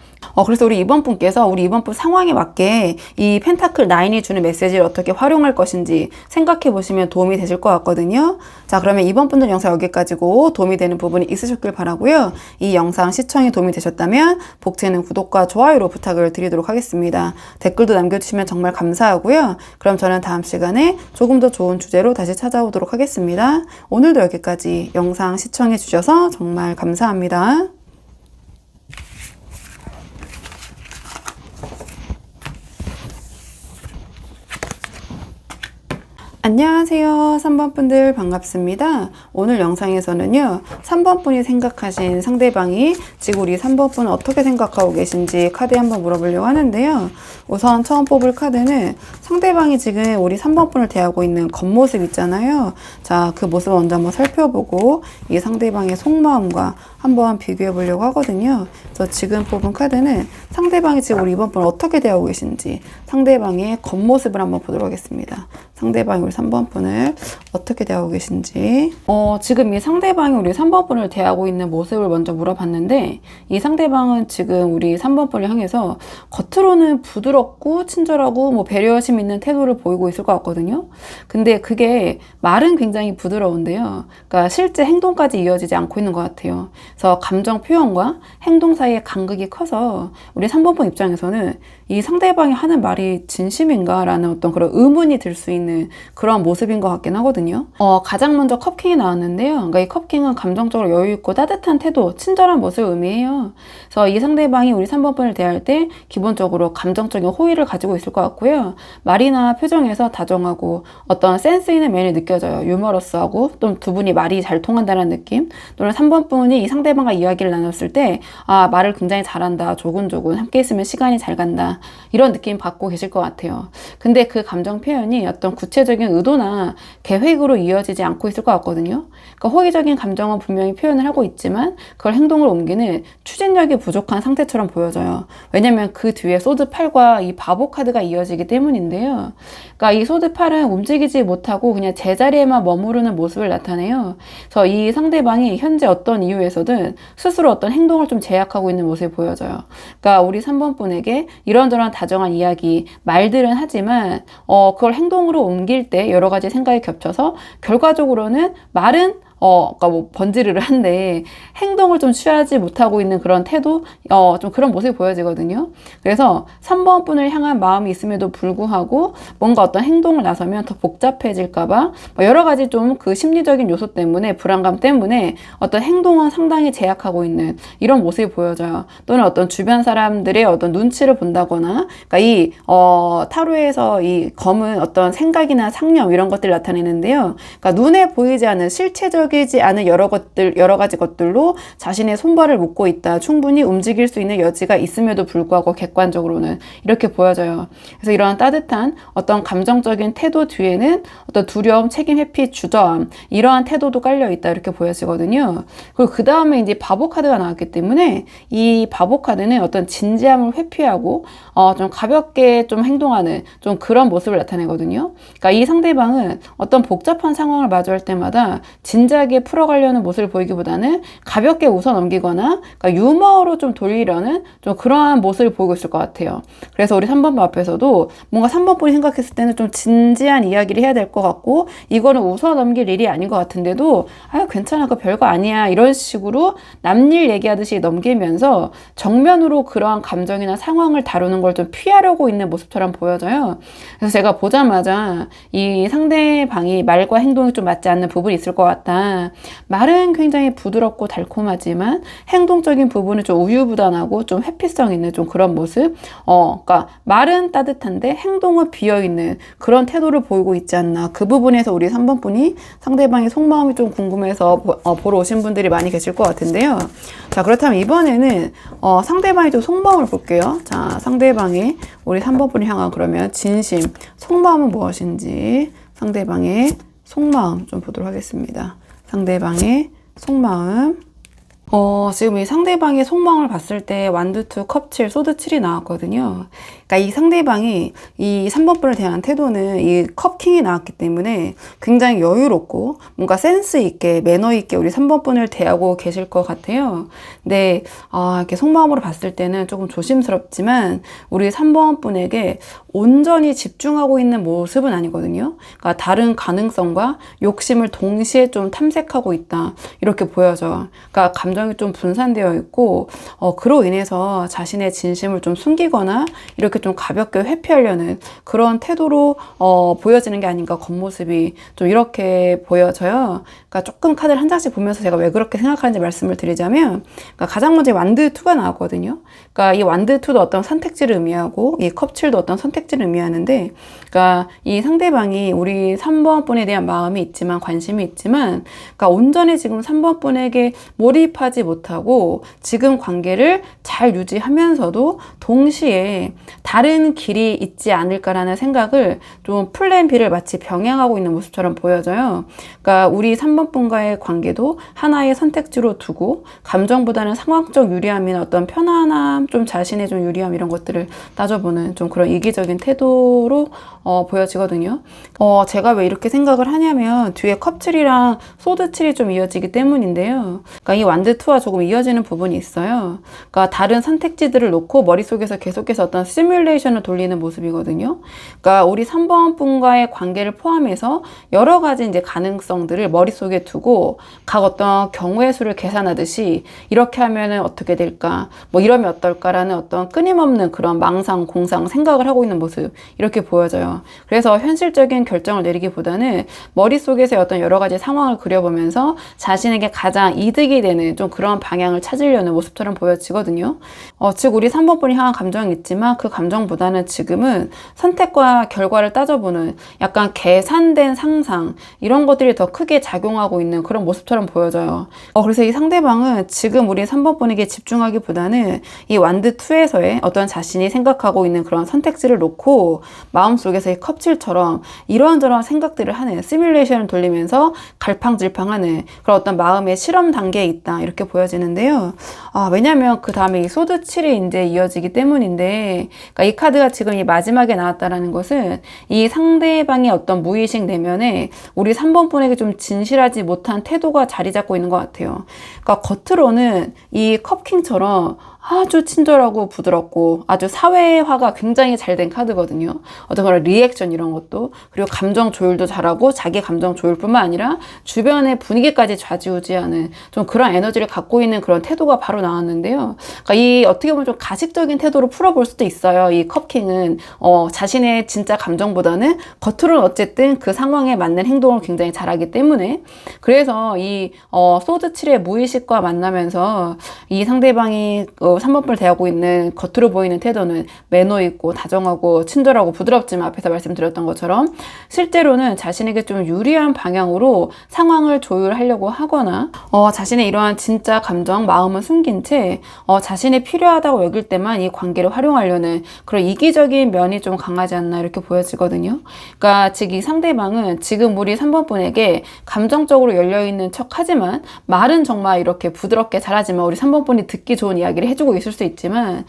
A: 그래서 우리 이번 분께서 우리 이번 분 상황에 맞게 이 펜타클 9이 주는 메시지를 어떻게 활용할 것인지 생각해 보시면 도움이 되실 것 같거든요. 자, 그러면 이번 분들 영상 여기까지고 도움이 되는 부분이 있으셨길 바라고요. 이 영상 시청에 도움이 되셨다면 복채는 구독과 좋아요로 부탁을 드리도록 하겠습니다. 댓글도 남겨주시면 정말 감사하고요. 그럼 저는 다음 시간에 조금 더 좋은 주제로 다시 찾아오도록 하겠습니다. 오늘도 여기까지 영상 시청해 주셔서 정말 감사합니다. 안녕하세요. 3번 분들 반갑습니다. 오늘 영상에서는요. 3번 분이 생각하신 상대방이 지금 우리 3번 분은 어떻게 생각하고 계신지 카드에 한번 물어보려고 하는데요. 우선 처음 뽑을 카드는 상대방이 지금 우리 3번 분을 대하고 있는 겉모습 있잖아요. 자, 그 모습을 먼저 한번 살펴보고 이 상대방의 속마음과 한번 비교해 보려고 하거든요. 그래서 지금 뽑은 카드는 상대방이 지금 우리 이번 분을 어떻게 대하고 계신지 상대방의 겉모습을 한번 보도록 하겠습니다. 상대방이 우리 3번 분을 어떻게 대하고 계신지 지금 이 상대방이 우리 3번 분을 대하고 있는 모습을 먼저 물어봤는데 이 상대방은 지금 우리 3번 분을 향해서 겉으로는 부드럽고 친절하고 뭐 배려심 있는 태도를 보이고 있을 것 같거든요. 근데 그게 말은 굉장히 부드러운데요. 그러니까 실제 행동까지 이어지지 않고 있는 것 같아요. 그래서 감정 표현과 행동 사이의 간극이 커서 우리 3번 분 입장에서는 이 상대방이 하는 말이 진심인가 라는 어떤 그런 의문이 들 수 있는 그런 모습인 것 같긴 하거든요. 가장 먼저 컵킹이 나왔는데요. 그러니까 이 컵킹은 감정적으로 여유 있고 따뜻한 태도, 친절한 모습을 의미해요. 그래서 이 상대방이 우리 3번 분을 대할 때 기본적으로 감정적인 호의를 가지고 있을 것 같고요. 말이나 표정에서 다정하고 어떤 센스 있는 면이 느껴져요. 유머러스하고 또 두 분이 말이 잘 통한다는 느낌. 또는 3번 분이 이 상대방과 이야기를 나눴을 때 말을 굉장히 잘한다. 조근조근 함께 있으면 시간이 잘 간다. 이런 느낌 받고 계실 것 같아요. 근데 그 감정 표현이 어떤 구체적인 의도나 계획으로 이어지지 않고 있을 것 같거든요. 그러니까 호의적인 감정은 분명히 표현을 하고 있지만 그걸 행동으로 옮기는 추진력이 부족한 상태처럼 보여져요. 왜냐면 그 뒤에 소드 8과 이 바보 카드가 이어지기 때문인데요. 그러니까 이 소드 8은 움직이지 못하고 그냥 제자리에만 머무르는 모습을 나타내요. 그래서 이 상대방이 현재 어떤 이유에서든 스스로 어떤 행동을 좀 제약하고 있는 모습이 보여져요. 그러니까 우리 3번 분에게 이런저런 다정한 이야기, 말들은 하지만 그걸 행동으로 옮길 때 여러 가지 생각이 겹쳐서 결과적으로는 말은 그러니까 뭐 번지르르한데 행동을 좀 취하지 못하고 있는 그런 태도, 좀 그런 모습이 보여지거든요. 그래서 3번 분을 향한 마음이 있음에도 불구하고 뭔가 어떤 행동을 나서면 더 복잡해질까봐 여러 가지 좀 그 심리적인 요소 때문에, 불안감 때문에 어떤 행동은 상당히 제약하고 있는 이런 모습이 보여져요. 또는 어떤 주변 사람들의 어떤 눈치를 본다거나, 그러니까 이 타로에서 이 검은 어떤 생각이나 상념 이런 것들을 나타내는데요. 그러니까 눈에 보이지 않는 실체적이지 않은 여러 가지 것들로 자신의 손발을 묶고 있다. 충분히 움직일 수 있는 여지가 있음에도 불구하고 객관적으로는 이렇게 보여져요. 그래서 이러한 따뜻한 어떤 감정적인 태도 뒤에는 어떤 두려움, 책임 회피, 주저함 이러한 태도도 깔려 있다 이렇게 보여지거든요. 그리고 그 다음에 이제 바보 카드가 나왔기 때문에 이 바보 카드는 어떤 진지함을 회피하고 좀 가볍게 좀 행동하는 좀 그런 모습을 나타내거든요. 그러니까 이 상대방은 어떤 복잡한 상황을 마주할 때마다 진지하게 풀어가려는 모습을 보이기보다는 가볍게 웃어 넘기거나, 그러니까 유머로 좀 돌리려는 좀 그러한 모습을 보이고 있을 것 같아요. 그래서 우리 3번 분 앞에서도 뭔가 3번 분이 생각했을 때는 좀 진지한 이야기를 해야 될 것 같고, 이거는 웃어 넘길 일이 아닌 것 같은데도 아유 괜찮아, 그거 별거 아니야, 이런 식으로 남일 얘기하듯이 넘기면서 정면으로 그러한 감정이나 상황을 다루는 걸 좀 피하려고 있는 모습처럼 보여져요. 그래서 제가 보자마자 이 상대방이 말과 행동이 좀 맞지 않는 부분이 있을 것 같다. 말은 굉장히 부드럽고 달콤하지만 행동적인 부분은 좀 우유부단하고 좀 회피성 있는 좀 그런 모습. 그러니까 말은 따뜻한데 행동은 비어있는 그런 태도를 보이고 있지 않나. 그 부분에서 우리 3번 분이 상대방의 속마음이 좀 궁금해서 보러 오신 분들이 많이 계실 것 같은데요. 자, 그렇다면 이번에는 상대방의 좀 속마음을 볼게요. 자, 상대방의 우리 3번 분을 향한 그러면 진심, 속마음은 무엇인지 상대방의 속마음 좀 보도록 하겠습니다. 상대방의 속마음. 지금 이 상대방의 속마음을 봤을 때 완드 2, 컵 7, 소드 7이 나왔거든요. 그러니까 이 상대방이 이 3번 분을 대한 태도는 이 컵 킹이 나왔기 때문에 굉장히 여유롭고 뭔가 센스 있게, 매너 있게 우리 3번 분을 대하고 계실 것 같아요. 근데 이렇게 속마음으로 봤을 때는 조금 조심스럽지만 우리 3번 분에게 온전히 집중하고 있는 모습은 아니거든요. 그러니까 다른 가능성과 욕심을 동시에 좀 탐색하고 있다 이렇게 보여져. 그러니까 감정이 좀 분산되어 있고 그로 인해서 자신의 진심을 좀 숨기거나 이렇게 좀 가볍게 회피하려는 그런 태도로 보여지는 게 아닌가, 겉모습이 좀 이렇게 보여져요. 그러니까 조금 카드를 한 장씩 보면서 제가 왜 그렇게 생각하는지 말씀을 드리자면, 그러니까 가장 먼저 완드 2가 나왔거든요. 그러니까 이 완드 2도 어떤 선택지를 의미하고 이 컵 7도 어떤 선택지를 의미하는데, 그러니까 이 상대방이 우리 3번 분에 대한 마음이 있지만, 관심이 있지만, 그러니까 온전히 지금 3번 분에게 몰입하지 못하고 지금 관계를 잘 유지하면서도 동시에 다른 길이 있지 않을까라는 생각을 좀 플랜 B를 마치 병행하고 있는 모습처럼 보여져요. 그러니까 우리 3번 분과의 관계도 하나의 선택지로 두고 감정보다는 상황적 유리함이나 어떤 편안함, 좀 자신의 좀 유리함 이런 것들을 따져보는 좀 그런 이기적인 태도로 보여지거든요. 제가 왜 이렇게 생각을 하냐면 뒤에 컵 7이랑 소드 7이 좀 이어지기 때문인데요. 그러니까 이 완드 2와 조금 이어지는 부분이 있어요. 그러니까 다른 선택지들을 놓고 머릿속에서 계속해서 어떤 시뮬레이션을 돌리는 모습이거든요. 그러니까 우리 3번 분과의 관계를 포함해서 여러 가지 이제 가능성들을 머릿속에 두고 각 어떤 경우의 수를 계산하듯이 이렇게 하면은 어떻게 될까, 뭐 이러면 어떨까라는 어떤 끊임없는 그런 망상, 공상, 생각을 하고 있는 모습 이렇게 보여져요. 그래서 현실적인 결정을 내리기보다는 머릿속에서 어떤 여러 가지 상황을 그려보면서 자신에게 가장 이득이 되는 좀 그런 방향을 찾으려는 모습처럼 보여지거든요. 즉 우리 3번 분이 향한 감정이 있지만 그 감정보다는 지금은 선택과 결과를 따져보는 약간 계산된 상상, 이런 것들이 더 크게 작용하고 있는 그런 모습처럼 보여져요. 그래서 이 상대방은 지금 우리 3번 분에게 집중하기보다는 이 완드 2에서의 어떤 자신이 생각하고 있는 그런 선택지를 놓고 마음속에서 이 컵질처럼 이러한저러한 생각들을 하는, 시뮬레이션을 돌리면서 갈팡질팡하는 그런 어떤 마음의 실험 단계에 있다 이렇게 보여지는데요. 왜냐면 그 다음에 이 소드 7이 이제 이어지기 때문인데, 그러니까 이 카드가 지금 이 마지막에 나왔다라는 것은 이 상대방의 어떤 무의식 내면에 우리 3번 분에게 좀 진실하지 못한 태도가 자리 잡고 있는 것 같아요. 그러니까 겉으로는 이 컵킹처럼 아주 친절하고 부드럽고 아주 사회화가 굉장히 잘 된 카드거든요. 어떤 그런 리액션 이런 것도, 그리고 감정 조율도 잘하고 자기 감정 조율뿐만 아니라 주변의 분위기까지 좌지우지하는 좀 그런 에너지를 갖고 있는 그런 태도가 바로 나왔는데요. 그러니까 이 어떻게 보면 좀 가식적인 태도로 풀어볼 수도 있어요. 이 컵킹은 자신의 진짜 감정보다는 겉으로는 어쨌든 그 상황에 맞는 행동을 굉장히 잘하기 때문에, 그래서 이 소드 7의 무의식과 만나면서 이 상대방이 3번분을 대하고 있는 겉으로 보이는 태도는 매너 있고 다정하고 친절하고 부드럽지만, 앞에서 말씀드렸던 것처럼 실제로는 자신에게 좀 유리한 방향으로 상황을 조율하려고 하거나 자신의 이러한 진짜 감정, 마음은 숨긴 채 자신이 필요하다고 여길 때만 이 관계를 활용하려는 그런 이기적인 면이 좀 강하지 않나 이렇게 보여지거든요. 그러니까 즉 이 상대방은 지금 우리 3번분에게 감정적으로 열려있는 척 하지만, 말은 정말 이렇게 부드럽게 잘하지만 우리 3번분이 듣기 좋은 이야기를 해주고 있을 수 있지만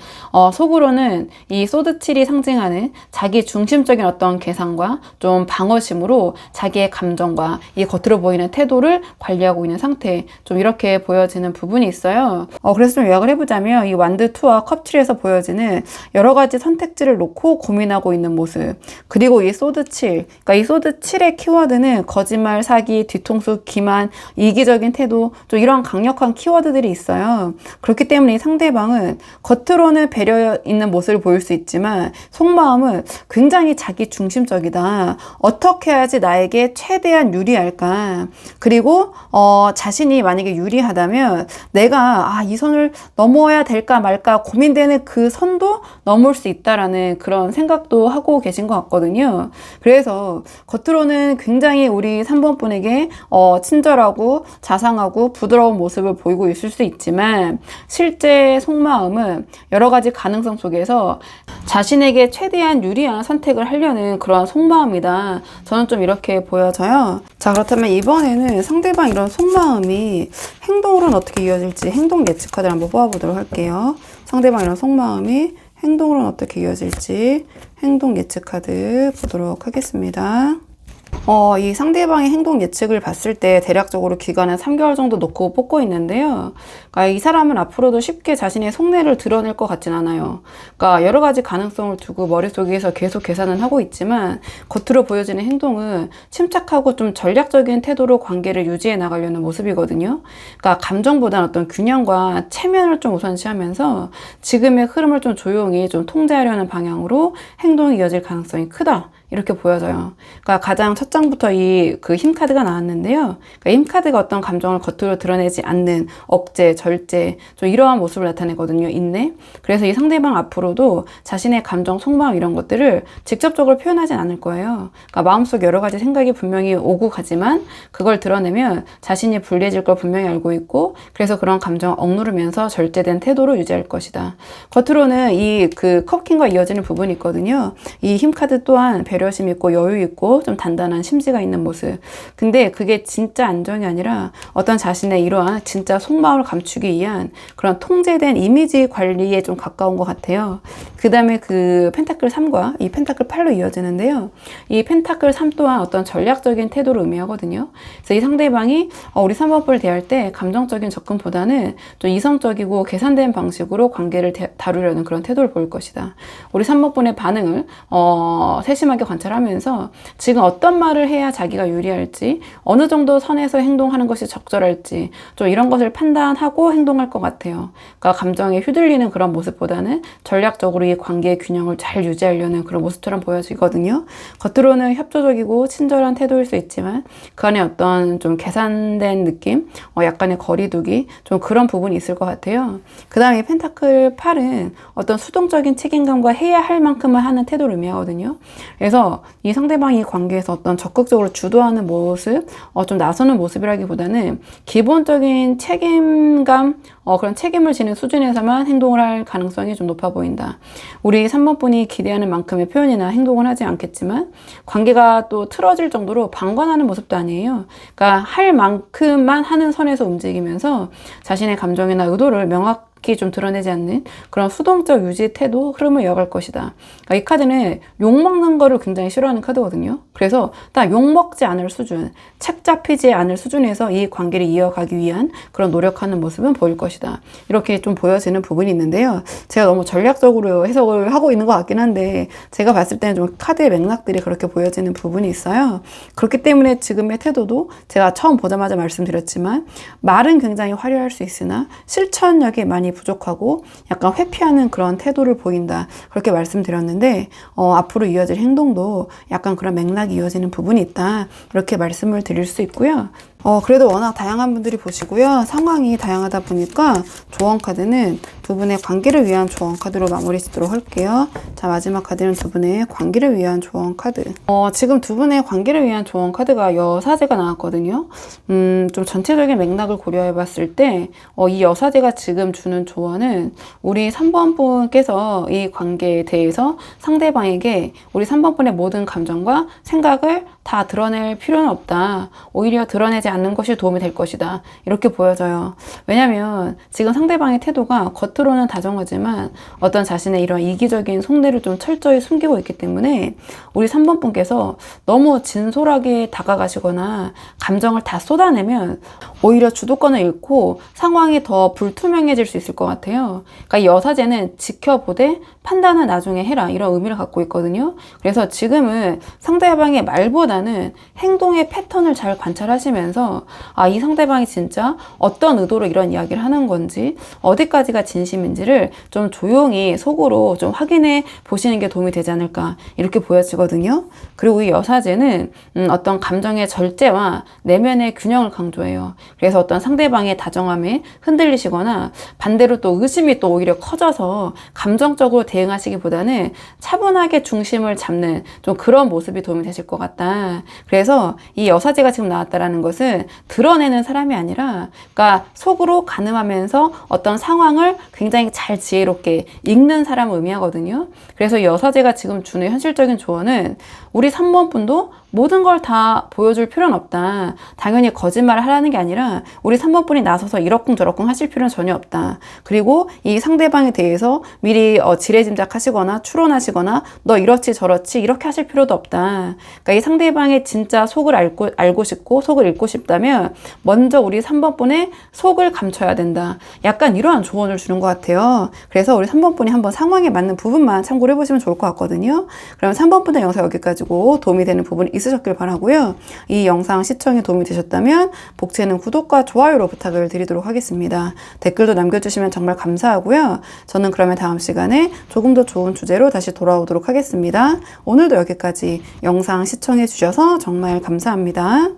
A: 속으로는 이 소드 7이 상징하는 자기 중심적인 어떤 계산과 좀 방어심으로 자기의 감정과 이 겉으로 보이는 태도를 관리하고 있는 상태, 좀 이렇게 보여지는 부분이 있어요. 그래서 좀 요약을 해보자면 이 완드 2와 컵 7에서 보여지는 여러 가지 선택지를 놓고 고민하고 있는 모습, 그리고 이 소드 7, 그러니까 이 소드 7의 키워드는 거짓말, 사기, 뒤통수, 기만, 이기적인 태도, 좀 이런 강력한 키워드들이 있어요. 그렇기 때문에 이 상대방은 겉으로는 배려 있는 모습을 보일 수 있지만 속마음은 굉장히 자기 중심적이다. 어떻게 해야지 나에게 최대한 유리할까? 그리고 자신이 만약에 유리하다면 내가 이 선을 넘어야 될까 말까 고민되는 그 선도 넘을 수 있다라는 그런 생각도 하고 계신 것 같거든요. 그래서 겉으로는 굉장히 우리 3번 분에게 친절하고 자상하고 부드러운 모습을 보이고 있을 수 있지만, 실제 속마음은 여러 가지 가능성 속에서 자신에게 최대한 유리한 선택을 하려는 그런 속마음이다. 저는 좀 이렇게 보여져요. 자, 그렇다면 이번에는 상대방 이런 속마음이 행동으로는 어떻게 이어질지 행동 예측 카드를 한번 뽑아보도록 할게요. 상대방 이런 속마음이 행동으로는 어떻게 이어질지 행동 예측 카드 보도록 하겠습니다. 이 상대방의 행동 예측을 봤을 때 대략적으로 기간은 3개월 정도 놓고 뽑고 있는데요. 그러니까 이 사람은 앞으로도 쉽게 자신의 속내를 드러낼 것 같진 않아요. 그러니까 여러 가지 가능성을 두고 머릿속에서 계속 계산은 하고 있지만, 겉으로 보여지는 행동은 침착하고 좀 전략적인 태도로 관계를 유지해 나가려는 모습이거든요. 그러니까 감정보다는 어떤 균형과 체면을 좀 우선시하면서 지금의 흐름을 좀 조용히 좀 통제하려는 방향으로 행동이 이어질 가능성이 크다. 이렇게 보여져요. 그러니까 가장 첫 장부터 이 그 힘 카드가 나왔는데요. 그러니까 힘 카드가 어떤 감정을 겉으로 드러내지 않는 억제, 절제, 좀 이러한 모습을 나타내거든요. 인내. 그래서 이 상대방 앞으로도 자신의 감정, 속마음 이런 것들을 직접적으로 표현하진 않을 거예요. 그러니까 마음속 여러 가지 생각이 분명히 오고 가지만 그걸 드러내면 자신이 불리해질 걸 분명히 알고 있고, 그래서 그런 감정을 억누르면서 절제된 태도로 유지할 것이다. 겉으로는 이 그 컵킹과 이어지는 부분이 있거든요. 이 힘 카드 또한 배려심 있고 여유 있고 좀 단단한 심지가 있는 모습. 근데 그게 진짜 안정이 아니라 어떤 자신의 이러한 진짜 속마음을 감추기 위한 그런 통제된 이미지 관리에 좀 가까운 것 같아요. 그 다음에 그 펜타클 3과 이 펜타클 8로 이어지는데요. 이 펜타클 3 또한 어떤 전략적인 태도를 의미하거든요. 그래서 이 상대방이 우리 3번을 대할 때 감정적인 접근보다는 좀 이성적이고 계산된 방식으로 관계를 다루려는 그런 태도를 보일 것이다. 우리 3번의 반응을 세심하게 관찰하면서 지금 어떤 말을 해야 자기가 유리할지, 어느 정도 선에서 행동하는 것이 적절할지 좀 이런 것을 판단하고 행동할 것 같아요. 그러니까 감정에 휘둘리는 그런 모습보다는 전략적으로 이 관계의 균형을 잘 유지하려는 그런 모습처럼 보여지거든요. 겉으로는 협조적이고 친절한 태도일 수 있지만 그 안에 어떤 좀 계산된 느낌, 약간의 거리두기, 좀 그런 부분이 있을 것 같아요. 그 다음에 펜타클 8은 어떤 수동적인 책임감과 해야 할 만큼만 하는 태도를 의미하거든요. 그래서 그래서 이 상대방이 관계에서 어떤 적극적으로 주도하는 모습, 좀 나서는 모습이라기보다는 기본적인 책임감, 그런 책임을 지는 수준에서만 행동을 할 가능성이 좀 높아 보인다. 우리 3번 분이 기대하는 만큼의 표현이나 행동은 하지 않겠지만 관계가 또 틀어질 정도로 방관하는 모습도 아니에요. 그러니까 할 만큼만 하는 선에서 움직이면서 자신의 감정이나 의도를 명확히 좀 드러내지 않는 그런 수동적 유지 태도 흐름을 이어갈 것이다. 그러니까 이 카드는 욕먹는 거를 굉장히 싫어하는 카드거든요. 그래서 딱 욕먹지 않을 수준, 책 잡히지 않을 수준에서 이 관계를 이어가기 위한 그런 노력하는 모습은 보일 것이다. 이렇게 좀 보여지는 부분이 있는데요. 제가 너무 전략적으로 해석을 하고 있는 것 같긴 한데 제가 봤을 때는 좀 카드의 맥락들이 그렇게 보여지는 부분이 있어요. 그렇기 때문에 지금의 태도도 제가 처음 보자마자 말씀드렸지만 말은 굉장히 화려할 수 있으나 실천력이 많이 부족하고 약간 회피하는 그런 태도를 보인다. 그렇게 말씀드렸는데 앞으로 이어질 행동도 약간 그런 맥락이 이어지는 부분이 있다. 이렇게 말씀을 드릴 수 있고요. 그래도 워낙 다양한 분들이 보시고요. 상황이 다양하다 보니까 조언 카드는 두 분의 관계를 위한 조언 카드로 마무리 짓도록 할게요. 자, 마지막 카드는 두 분의 관계를 위한 조언 카드. 지금 두 분의 관계를 위한 조언 카드가 여사제가 나왔거든요. 좀 전체적인 맥락을 고려해 봤을 때, 이 여사제가 지금 주는 조언은 우리 3번 분께서 이 관계에 대해서 상대방에게 우리 3번 분의 모든 감정과 생각을 다 드러낼 필요는 없다. 오히려 드러내지 않는 것이 도움이 될 것이다. 이렇게 보여져요. 왜냐면 지금 상대방의 태도가 겉으로는 다정하지만 어떤 자신의 이런 이기적인 속내를 좀 철저히 숨기고 있기 때문에 우리 3번 분께서 너무 진솔하게 다가가시거나 감정을 다 쏟아내면 오히려 주도권을 잃고 상황이 더 불투명해질 수 있을 것 같아요. 그러니까 이 여사제는 지켜보되 판단은 나중에 해라 이런 의미를 갖고 있거든요. 그래서 지금은 상대방의 말보다는 행동의 패턴을 잘 관찰하시면서 이 상대방이 진짜 어떤 의도로 이런 이야기를 하는 건지 어디까지가 진심인지를 좀 조용히 속으로 좀 확인해 보시는 게 도움이 되지 않을까 이렇게 보여지거든요. 그리고 이 여사제는 어떤 감정의 절제와 내면의 균형을 강조해요. 그래서 어떤 상대방의 다정함에 흔들리시거나 반대로 또 의심이 또 오히려 커져서 감정적으로 대응하시기보다는 차분하게 중심을 잡는 좀 그런 모습이 도움이 되실 것 같다. 그래서 이 여사제가 지금 나왔다라는 것은 드러내는 사람이 아니라 그러니까 속으로 가늠하면서 어떤 상황을 굉장히 잘 지혜롭게 읽는 사람을 의미하거든요. 그래서 이 여사제가 지금 주는 현실적인 조언은 우리 3번 분도 모든 걸 다 보여줄 필요는 없다. 당연히 거짓말을 하라는 게 아니라 우리 3번 분이 나서서 이러쿵저러쿵 하실 필요는 전혀 없다. 그리고 이 상대방에 대해서 미리 지레짐작하시거나 추론하시거나 너 이렇지 저렇지 이렇게 하실 필요도 없다. 그러니까 이 상대방의 진짜 속을 알고 싶고 속을 읽고 싶다면 먼저 우리 3번 분의 속을 감춰야 된다. 약간 이러한 조언을 주는 것 같아요. 그래서 우리 3번 분이 한번 상황에 맞는 부분만 참고를 해보시면 좋을 것 같거든요. 그럼 3번 분의 영상 여기까지고 도움이 되는 부분이 있으셨길 바라고요. 이 영상 시청에 도움이 되셨다면 복채는 구독과 좋아요로 부탁을 드리도록 하겠습니다. 댓글도 남겨주시면 정말 감사하고요. 저는 그러면 다음 시간에 조금 더 좋은 주제로 다시 돌아오도록 하겠습니다. 오늘도 여기까지 영상 시청해 주셔서 정말 감사합니다.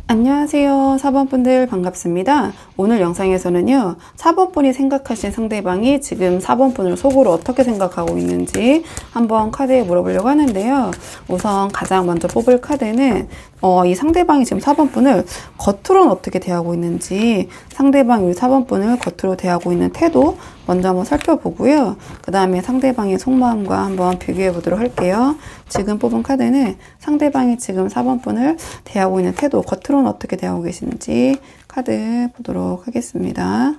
A: 안녕하세요. 4번분들 반갑습니다. 오늘 영상에서는요. 4번분이 생각하신 상대방이 지금 4번분을 속으로 어떻게 생각하고 있는지 한번 카드에 물어보려고 하는데요. 우선 가장 먼저 뽑을 카드는 이 상대방이 지금 4번분을 겉으로는 어떻게 대하고 있는지 상대방이 우리 4번분을 겉으로 대하고 있는 태도 먼저 한번 살펴보고요. 그 다음에 상대방의 속마음과 한번 비교해 보도록 할게요. 지금 뽑은 카드는 상대방이 지금 4번분을 대하고 있는 태도, 겉으로는 어떻게 대하고 계시는지 카드 보도록 하겠습니다.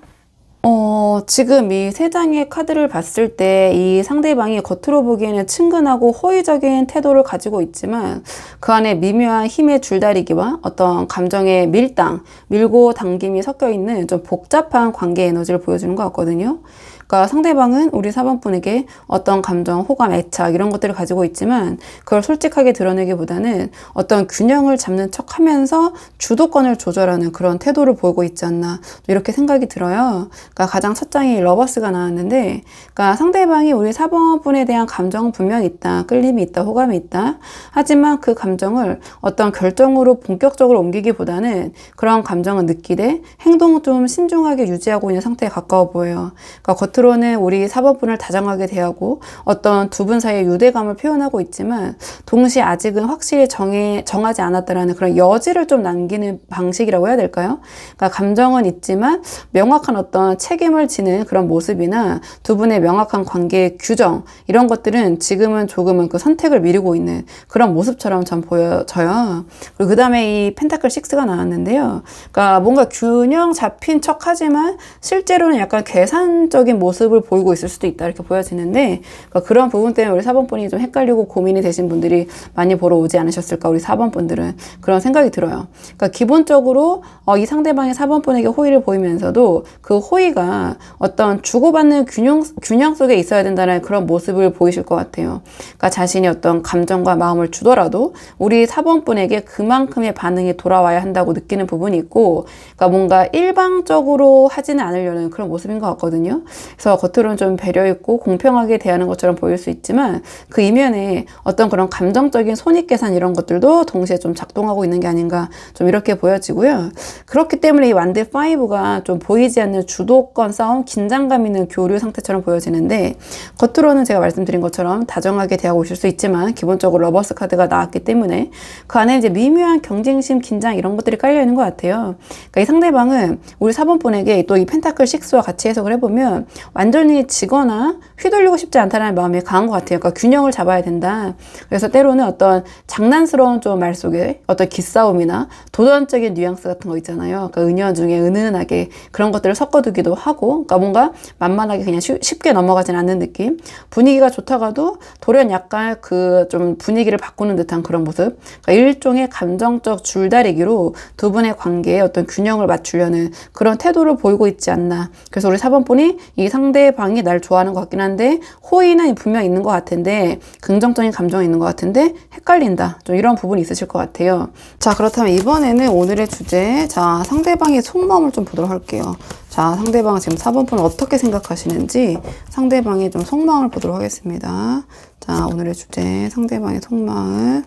A: 지금 이 세 장의 카드를 봤을 때 이 상대방이 겉으로 보기에는 친근하고 호의적인 태도를 가지고 있지만 그 안에 미묘한 힘의 줄다리기와 어떤 감정의 밀고 당김이 섞여 있는 좀 복잡한 관계 에너지를 보여주는 것 같거든요. 그러니까 상대방은 우리 4번분에게 어떤 감정, 호감, 애착 이런 것들을 가지고 있지만 그걸 솔직하게 드러내기보다는 어떤 균형을 잡는 척 하면서 주도권을 조절하는 그런 태도를 보이고 있지 않나 이렇게 생각이 들어요. 그러니까 그러니까 가장 첫 장이 러버스가 나왔는데, 그러니까 상대방이 우리 4번 분에 대한 감정은 분명히 있다. 끌림이 있다. 호감이 있다. 하지만 그 감정을 어떤 결정으로 본격적으로 옮기기보다는 그런 감정을 느끼되 행동을 좀 신중하게 유지하고 있는 상태에 가까워 보여요. 그러니까 겉으로는 우리 4번 분을 다정하게 대하고 어떤 두 분 사이의 유대감을 표현하고 있지만 동시에 아직은 확실히 정하지 않았다라는 그런 여지를 좀 남기는 방식이라고 해야 될까요? 그러니까 감정은 있지만 명확한 어떤 책임을 지는 그런 모습이나 두 분의 명확한 관계의 규정, 이런 것들은 지금은 조금은 그 선택을 미루고 있는 그런 모습처럼 전 보여져요. 그리고 그 다음에 이 펜타클 6가 나왔는데요. 그러니까 뭔가 균형 잡힌 척 하지만 실제로는 약간 계산적인 모습을 보이고 있을 수도 있다, 이렇게 보여지는데, 그러니까 그런 부분 때문에 우리 4번 분이 좀 헷갈리고 고민이 되신 분들이 많이 보러 오지 않으셨을까, 우리 4번 분들은. 그런 생각이 들어요. 그러니까 기본적으로 이 상대방이 4번 분에게 호의를 보이면서도 그 호의가 어떤 주고받는 균형 속에 있어야 된다는 그런 모습을 보이실 것 같아요. 그러니까 자신이 어떤 감정과 마음을 주더라도 우리 4번 분에게 그만큼의 반응이 돌아와야 한다고 느끼는 부분이 있고, 그러니까 뭔가 일방적으로 하지는 않으려는 그런 모습인 것 같거든요. 그래서 겉으로는 좀 배려 있고 공평하게 대하는 것처럼 보일 수 있지만 그 이면에 어떤 그런 감정적인 손익계산 이런 것들도 동시에 좀 작동하고 있는 게 아닌가, 좀 이렇게 보여지고요. 그렇기 때문에 이 완드 5가 좀 보이지 않는 주도권 싸움, 긴장감 있는 교류 상태처럼 보여지는데, 겉으로는 제가 말씀드린 것처럼 다정하게 대하고 있을 수 있지만 기본적으로 러버스 카드가 나왔기 때문에 그 안에 이제 미묘한 경쟁심, 긴장 이런 것들이 깔려 있는 것 같아요. 그러니까 이 상대방은 우리 4번 분에게 또 이 펜타클 6와 같이 해석을 해보면 완전히 지거나 휘둘리고 싶지 않다는 마음이 강한 것 같아요. 그러니까 균형을 잡아야 된다. 그래서 때로는 어떤 장난스러운 좀 말 속에 어떤 기싸움이나 도전적인 뉘앙스 같은 거 있잖아요. 그러니까 은연 중에 은은하게 그런 것들을 섞어두기도 하고, 그러니까 뭔가 만만하게 그냥 쉽게 넘어가진 않는 느낌. 분위기가 좋다가도 돌연 약간 그 좀 분위기를 바꾸는 듯한 그런 모습. 그러니까 일종의 감정적 줄다리기로 두 분의 관계에 어떤 균형을 맞추려는 그런 태도를 보이고 있지 않나. 그래서 우리 4번 분이 이 상대방이 날 좋아하는 것 같긴 한데 호의는 분명 있는 것 같은데, 긍정적인 감정이 있는 것 같은데 헷갈린다. 좀 이런 부분이 있으실 것 같아요. 자, 그렇다면 이번에는 오늘의 주제, 자, 상대방의 속마음을 좀 보도록 할게요. 자, 상대방은 지금 4번 분은 어떻게 생각하시는지 상대방의 좀 속마음을 보도록 하겠습니다. 자, 오늘의 주제, 상대방의 속마음.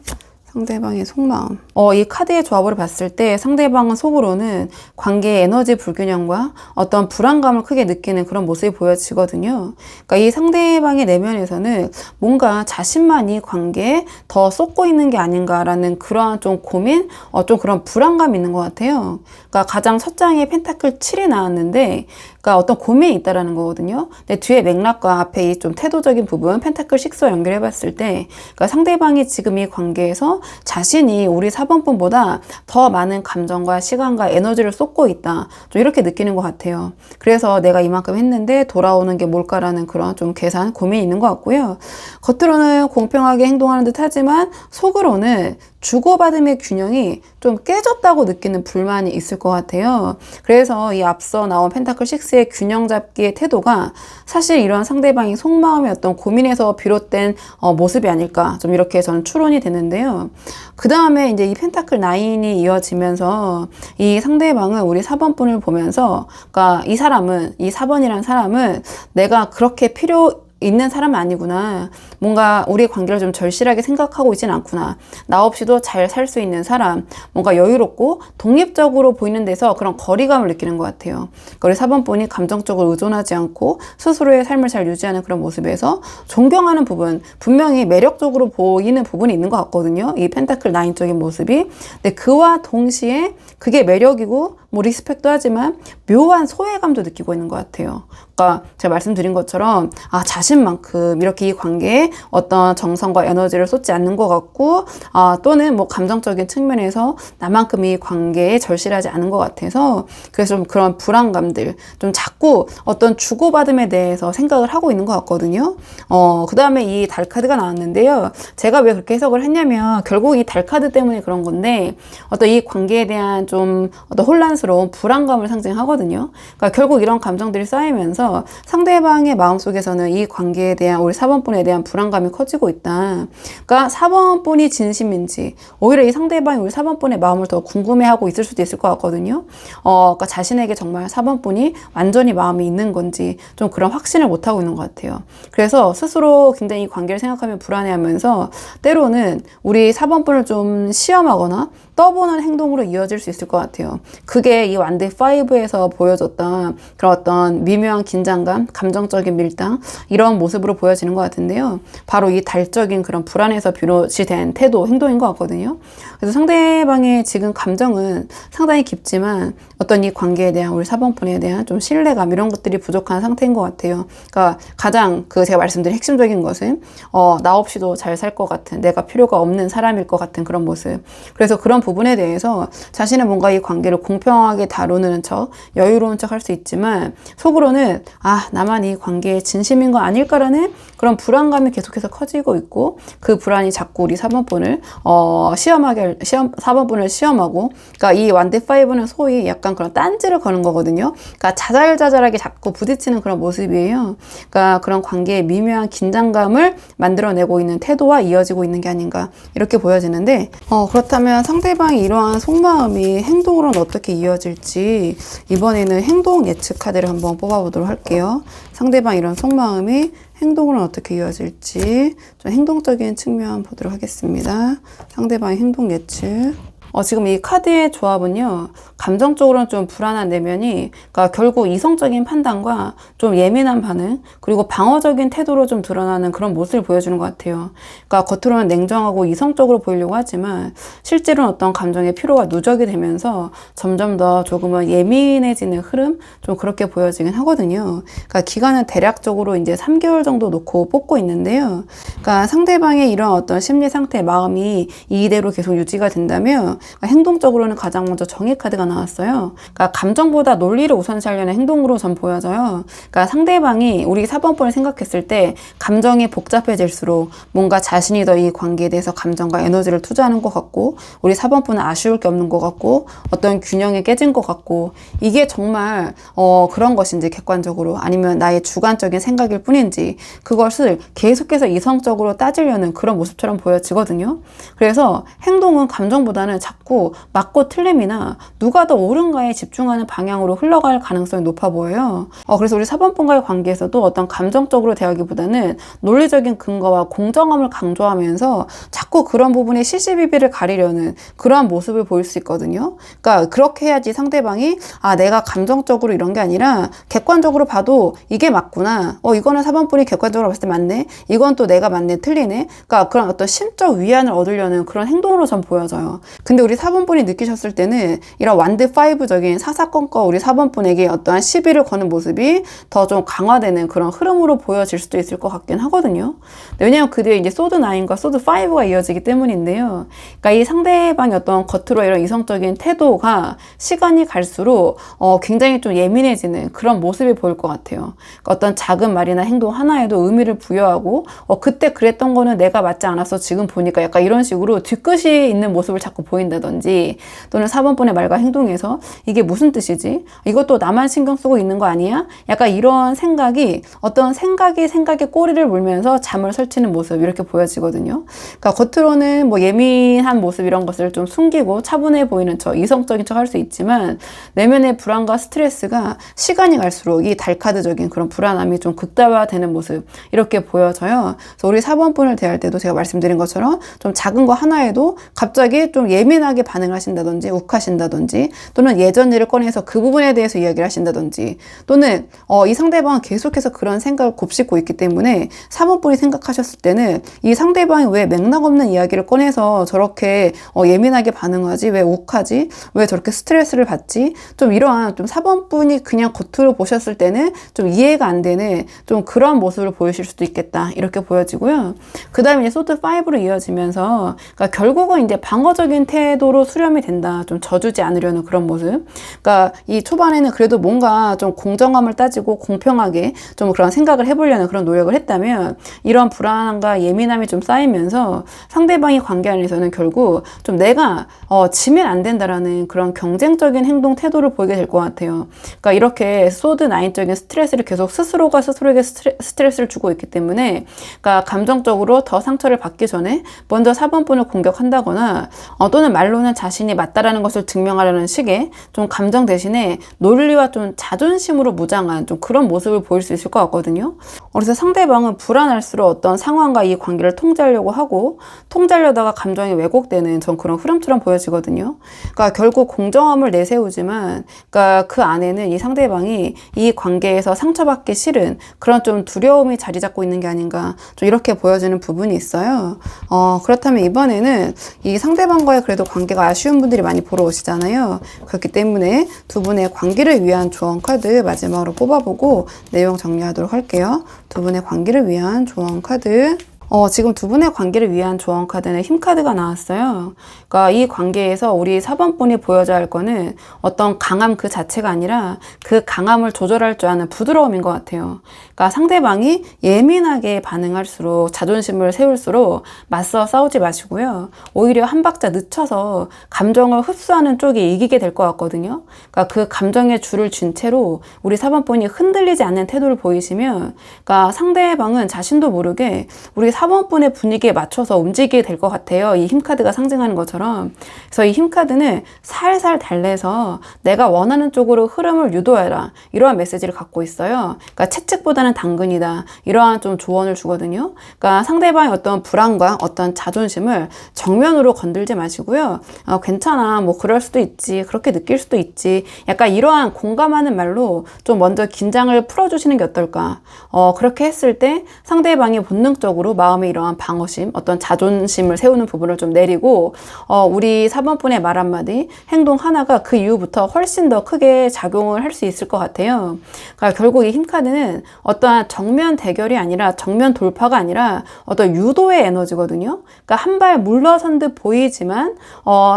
A: 상대방의 속마음. 이 카드의 조합을 봤을 때 상대방은 속으로는 관계의 에너지 불균형과 어떤 불안감을 크게 느끼는 그런 모습이 보여지거든요. 그러니까 이 상대방의 내면에서는 뭔가 자신만이 관계에 더 쏟고 있는 게 아닌가라는 그러한 좀 고민, 좀 그런 불안감이 있는 것 같아요. 그러니까 가장 첫 장에 펜타클 7이 나왔는데, 그러니까 어떤 고민이 있다라는 거거든요. 근데 뒤에 맥락과 앞에 이 좀 태도적인 부분, 펜타클 6와 연결해 봤을 때, 그러니까 상대방이 지금 이 관계에서 자신이 우리 4번 분보다 더 많은 감정과 시간과 에너지를 쏟고 있다, 좀 이렇게 느끼는 것 같아요. 그래서 내가 이만큼 했는데 돌아오는 게 뭘까라는 그런 좀 계산, 고민이 있는 것 같고요. 겉으로는 공평하게 행동하는 듯 하지만 속으로는 주고받음의 균형이 좀 깨졌다고 느끼는 불만이 있을 것 같아요. 그래서 이 앞서 나온 펜타클 6의 균형 잡기의 태도가 사실 이런 상대방이 속마음의 어떤 고민에서 비롯된 모습이 아닐까, 좀 이렇게 저는 추론이 되는데요. 그 다음에 이제 이 펜타클 9이 이어지면서 이 상대방은 우리 4번 분을 보면서, 그러니까 이 사람은, 이 4번이라는 사람은 내가 그렇게 필요 있는 사람은 아니구나. 뭔가 우리 관계를 좀 절실하게 생각하고 있진 않구나. 나 없이도 잘 살 수 있는 사람. 뭔가 여유롭고 독립적으로 보이는 데서 그런 거리감을 느끼는 것 같아요. 그러니까 우리 4번 분이 감정적으로 의존하지 않고 스스로의 삶을 잘 유지하는 그런 모습에서 존경하는 부분, 분명히 매력적으로 보이는 부분이 있는 것 같거든요. 이 펜타클 9적인 모습이. 근데 그와 동시에 그게 매력이고 뭐 리스펙도 하지만 묘한 소외감도 느끼고 있는 것 같아요. 그러니까 제가 말씀드린 것처럼 자신만큼 이렇게 이 관계에 어떤 정성과 에너지를 쏟지 않는 것 같고, 또는 뭐 감정적인 측면에서 나만큼 이 관계에 절실하지 않은 것 같아서, 그래서 좀 그런 불안감들, 좀 자꾸 어떤 주고받음에 대해서 생각을 하고 있는 것 같거든요. 그 다음에 이 달 카드가 나왔는데요. 제가 왜 그렇게 해석을 했냐면 결국 이 달 카드 때문에 그런 건데, 어떤 이 관계에 대한 좀 어떤 혼란스러운 불안감을 상징하거든요. 그러니까 결국 이런 감정들이 쌓이면서 상대방의 마음속에서는 이 관계 관계에 대한 우리 4번분에 대한 불안감이 커지고 있다. 그러니까 4번분이 진심인지 오히려 이 상대방이 우리 4번분의 마음을 더 궁금해하고 있을 수도 있을 것 같거든요. 그러니까 자신에게 정말 4번분이 완전히 마음이 있는 건지 좀 그런 확신을 못하고 있는 것 같아요. 그래서 스스로 굉장히 이 관계를 생각하면 불안해하면서 때로는 우리 4번분을 좀 시험하거나 떠보는 행동으로 이어질 수 있을 것 같아요. 그게 이 완드 5에서 보여줬던 그런 어떤 미묘한 긴장감, 감정적인 밀당 이런 모습으로 보여지는 것 같은데요. 바로 이 달적인 그런 불안에서 비롯이 된 태도, 행동인 것 같거든요. 그래서 상대방의 지금 감정은 상당히 깊지만 어떤 이 관계에 대한 우리 4번분에 대한 좀 신뢰감 이런 것들이 부족한 상태인 것 같아요. 그러니까 가장 제가 말씀드린 핵심적인 것은 나 없이도 잘 살 것 같은, 내가 필요가 없는 사람일 것 같은 그런 모습. 그래서 그런 부분에 대해서 자신은 뭔가 이 관계를 공평하게 다루는 척, 여유로운 척 할 수 있지만 속으로는 나만 이 관계에 진심인 거 아닐까라는 그런 불안감이 계속해서 커지고 있고 그 불안이 자꾸 우리 4번분을 4번분을 시험하고, 그러니까 이 완드 5는 소위 약간 그런 딴지를 거는 거거든요. 그러니까 자잘자잘하게 자꾸 부딪히는 그런 모습이에요. 그러니까 그런 관계의 미묘한 긴장감을 만들어내고 있는 태도와 이어지고 있는 게 아닌가 이렇게 보여지는데, 그렇다면 상대방이 이러한 속마음이 행동으로는 어떻게 이어질지 이번에는 행동 예측 카드를 한번 뽑아보도록 할게요. 상대방 이런 속마음이 행동으로는 어떻게 이어질지 좀 행동적인 측면 보도록 하겠습니다. 상대방의 행동 예측. 지금 이 카드의 조합은요, 감정적으로는 좀 불안한 내면이, 그러니까 결국 이성적인 판단과 좀 예민한 반응, 그리고 방어적인 태도로 좀 드러나는 그런 모습을 보여주는 것 같아요. 그러니까 겉으로는 냉정하고 이성적으로 보이려고 하지만 실제로는 어떤 감정의 피로가 누적이 되면서 점점 더 조금은 예민해지는 흐름, 좀 그렇게 보여지긴 하거든요. 그러니까 기간은 대략적으로 이제 3개월 정도 놓고 뽑고 있는데요. 그러니까 상대방의 이런 어떤 심리 상태, 마음이 이대로 계속 유지가 된다면 행동적으로는 가장 먼저 정의 카드가 나왔어요. 그러니까 감정보다 논리를 우선시하려는 행동으로 전 보여져요. 그러니까 상대방이 우리 4번분을 생각했을 때 감정이 복잡해질수록 뭔가 자신이 더 이 관계에 대해서 감정과 에너지를 투자하는 것 같고, 우리 4번분은 아쉬울 게 없는 것 같고, 어떤 균형이 깨진 것 같고, 이게 정말 그런 것인지 객관적으로, 아니면 나의 주관적인 생각일 뿐인지 그것을 계속해서 이성적으로 따지려는 그런 모습처럼 보여지거든요. 그래서 행동은 감정보다는 자꾸 맞고 틀림이나 누가 더 옳은가에 집중하는 방향으로 흘러갈 가능성이 높아 보여요. 그래서 우리 4번분과의 관계에서도 어떤 감정적으로 대하기보다는 논리적인 근거와 공정함을 강조하면서 자꾸 그런 부분에 시시비비를 가리려는 그러한 모습을 보일 수 있거든요. 그러니까 그렇게 해야지 상대방이 내가 감정적으로 이런 게 아니라 객관적으로 봐도 이게 맞구나. 이거는 4번분이 객관적으로 봤을 때 맞네. 이건 또 내가 맞네, 틀리네. 그러니까 그런 어떤 심적 위안을 얻으려는 그런 행동으로 전 보여져요. 근데 우리 4번분이 느끼셨을 때는 이런 완드 5적인 사사건건 우리 4번분에게 어떠한 시비를 거는 모습이 더 좀 강화되는 그런 흐름으로 보여질 수도 있을 것 같긴 하거든요. 왜냐하면 그 뒤에 이제 소드 9과 소드 5가 이어지기 때문인데요. 그러니까 이 상대방의 어떤 겉으로 이런 이성적인 태도가 시간이 갈수록 굉장히 좀 예민해지는 그런 모습이 보일 것 같아요. 그러니까 어떤 작은 말이나 행동 하나에도 의미를 부여하고 그때 그랬던 거는 내가 맞지 않아서 지금 보니까 약간 이런 식으로 뒤끝이 있는 모습을 자꾸 보인다든지, 또는 4번분의 말과 행동에서 이게 무슨 뜻이지? 이것도 나만 신경 쓰고 있는 거 아니야? 약간 이런 생각이 어떤 생각에 꼬리를 물면서 잠을 설치는 모습 이렇게 보여지거든요. 그러니까 겉으로는 뭐 예민한 모습 이런 것을 좀 숨기고 차분해 보이는 척, 이성적인 척 할 수 있지만 내면의 불안과 스트레스가 시간이 갈수록 이 달카드적인 그런 불안함이 좀 극대화되는 모습 이렇게 보여져요. 그래서 우리 4번분을 대할 때도 제가 말씀드린 것처럼 좀 작은 거 하나에도 갑자기 좀 예민하게 반응을 하신다든지 욱하신다든지, 또는 예전 일을 꺼내서 그 부분에 대해서 이야기를 하신다든지, 또는 이 상대방은 계속해서 그런 생각을 곱씹고 있기 때문에 4번분이 생각하셨을 때는 이 상대방이 왜 맥락 없는 이야기를 꺼내서 저렇게 예민하게 반응하지? 왜 욱하지? 왜 저렇게 스트레스를 받지? 좀 이러한 좀 4번분이 그냥 겉으로 보셨을 때는 좀 이해가 안 되는 좀 그런 모습을 보이실 수도 있겠다 이렇게 보여지고요. 그 다음에 이제 소드 5로 이어지면서 그러니까 결국은 이제 방어적인 태도로 수렴이 된다. 좀 져주지 않으려는 그런 모습. 그러니까 이 초반에는 그래도 뭔가 좀 공정함을 따지고 공평하게 좀 그런 생각을 해보려는 그런 노력을 했다면, 이런 불안함과 예민함이 좀 쌓이면서 상대방의 관계 안에서는 결국 좀 내가 지면 안 된다라는 그런 경쟁적인 행동 태도를 보이게 될 것 같아요. 그러니까 이렇게 소드9적인 스트레스를 계속 스스로가 스스로에게 스트레스를 주고 있기 때문에, 그러니까 감정적으로 더 상처를 받기 전에 먼저 4번분을 공격한다거나, 또는 말로는 자신이 맞다라는 것을 증명하려는 식의 좀 감정 대신에 논리와 좀 자존심으로 무장한 좀 그런 모습을 보일 수 있을 것 같거든요. 그래서 상대방은 불안할수록 어떤 상황과 이 관계를 통제하려고 하고, 통제하려다가 감정이 왜곡되는 전 그런 흐름처럼 보여지거든요. 그러니까 결국 공정함을 내세우지만, 그러니까 그 안에는 이 상대방이 이 관계에서 상처받기 싫은 그런 좀 두려움이 자리 잡고 있는 게 아닌가, 좀 이렇게 보여지는 부분이 있어요. 그렇다면 이번에는 이 상대방과의 그래도 관계가 아쉬운 분들이 많이 보러 오시잖아요. 그렇기 때문에 두 분의 관계를 위한 조언 카드 마지막으로 뽑아보고 내용 정리하도록 할게요. 두 분의 관계를 위한 조언 카드. 지금 두 분의 관계를 위한 조언 카드는 힘 카드가 나왔어요. 그러니까 이 관계에서 우리 4번분이 보여줘야 할 거는 어떤 강함 그 자체가 아니라 그 강함을 조절할 줄 아는 부드러움인 것 같아요. 그러니까 상대방이 예민하게 반응할수록, 자존심을 세울수록 맞서 싸우지 마시고요. 오히려 한 박자 늦춰서 감정을 흡수하는 쪽이 이기게 될 것 같거든요. 그러니까 그 감정의 줄을 쥔 채로 우리 4번분이 흔들리지 않는 태도를 보이시면, 그러니까 상대방은 자신도 모르게 우리 4번분의 분위기에 맞춰서 움직이게 될 것 같아요. 이 힘카드가 상징하는 것처럼. 그래서 이 힘카드는 살살 달래서 내가 원하는 쪽으로 흐름을 유도해라, 이러한 메시지를 갖고 있어요. 그러니까 채찍보다는 당근이다, 이러한 좀 조언을 주거든요. 그러니까 상대방의 어떤 불안과 어떤 자존심을 정면으로 건들지 마시고요. 괜찮아, 뭐 그럴 수도 있지, 그렇게 느낄 수도 있지, 약간 이러한 공감하는 말로 좀 먼저 긴장을 풀어주시는 게 어떨까. 그렇게 했을 때 상대방이 본능적으로 마음에 이러한 방어심, 어떤 자존심을 세우는 부분을 좀 내리고, 우리 4번분의 말 한마디, 행동 하나가 그 이후부터 훨씬 더 크게 작용을 할 수 있을 것 같아요. 그러니까 결국 이 힘카드는 어떠한 정면 대결이 아니라, 정면 돌파가 아니라 어떤 유도의 에너지거든요. 그러니까 한 발 물러선 듯 보이지만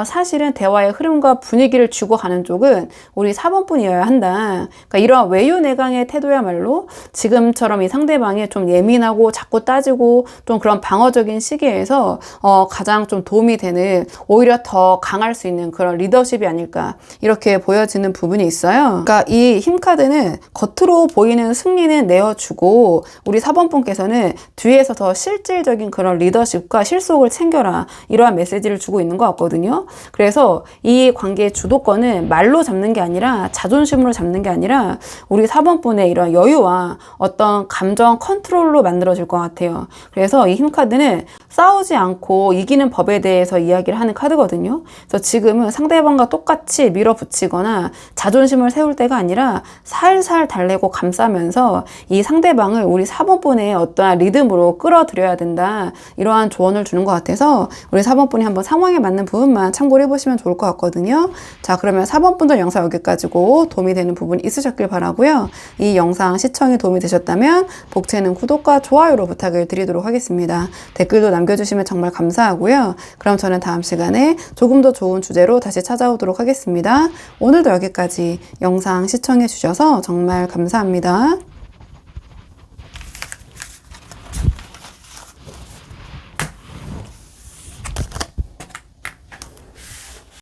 A: 사실은 대화의 흐름과 분위기를 주고 가는 쪽은 우리 4번분이어야 한다. 그러니까 이러한 외유내강의 태도야말로 지금처럼 이 상대방이 좀 예민하고 자꾸 따지고 좀 그런 방어적인 시기에서 가장 좀 도움이 되는, 오히려 더 강할 수 있는 그런 리더십이 아닐까, 이렇게 보여지는 부분이 있어요. 그러니까 이 힘카드는 겉으로 보이는 승리는 내어주고, 우리 4번분께서는 뒤에서 더 실질적인 그런 리더십과 실속을 챙겨라, 이러한 메시지를 주고 있는 것 같거든요. 그래서 이 관계의 주도권은 말로 잡는 게 아니라, 자존심으로 잡는 게 아니라 우리 4번분의 이런 여유와 어떤 감정 컨트롤로 만들어질 것 같아요. 그래서 이 힘카드는 싸우지 않고 이기는 법에 대해서 이야기를 하는 카드거든요. 그래서 지금은 상대방과 똑같이 밀어붙이거나 자존심을 세울 때가 아니라 살살 달래고 감싸면서 이 상대방을 우리 4번분의 어떠한 리듬으로 끌어들여야 된다, 이러한 조언을 주는 것 같아서 우리 4번분이 한번 상황에 맞는 부분만 참고를 해보시면 좋을 것 같거든요. 자, 그러면 4번분들 영상 여기까지고 도움이 되는 부분이 있으셨길 바라고요. 이 영상 시청에 도움이 되셨다면 복채는 구독과 좋아요로 부탁을 드리도록 하겠습니다. 댓글도 남겨주시면 정말 감사하고요. 그럼 저는 다음 시간에 조금 더 좋은 주제로 다시 찾아오도록 하겠습니다. 오늘도 여기까지 영상 시청해 주셔서 정말 감사합니다.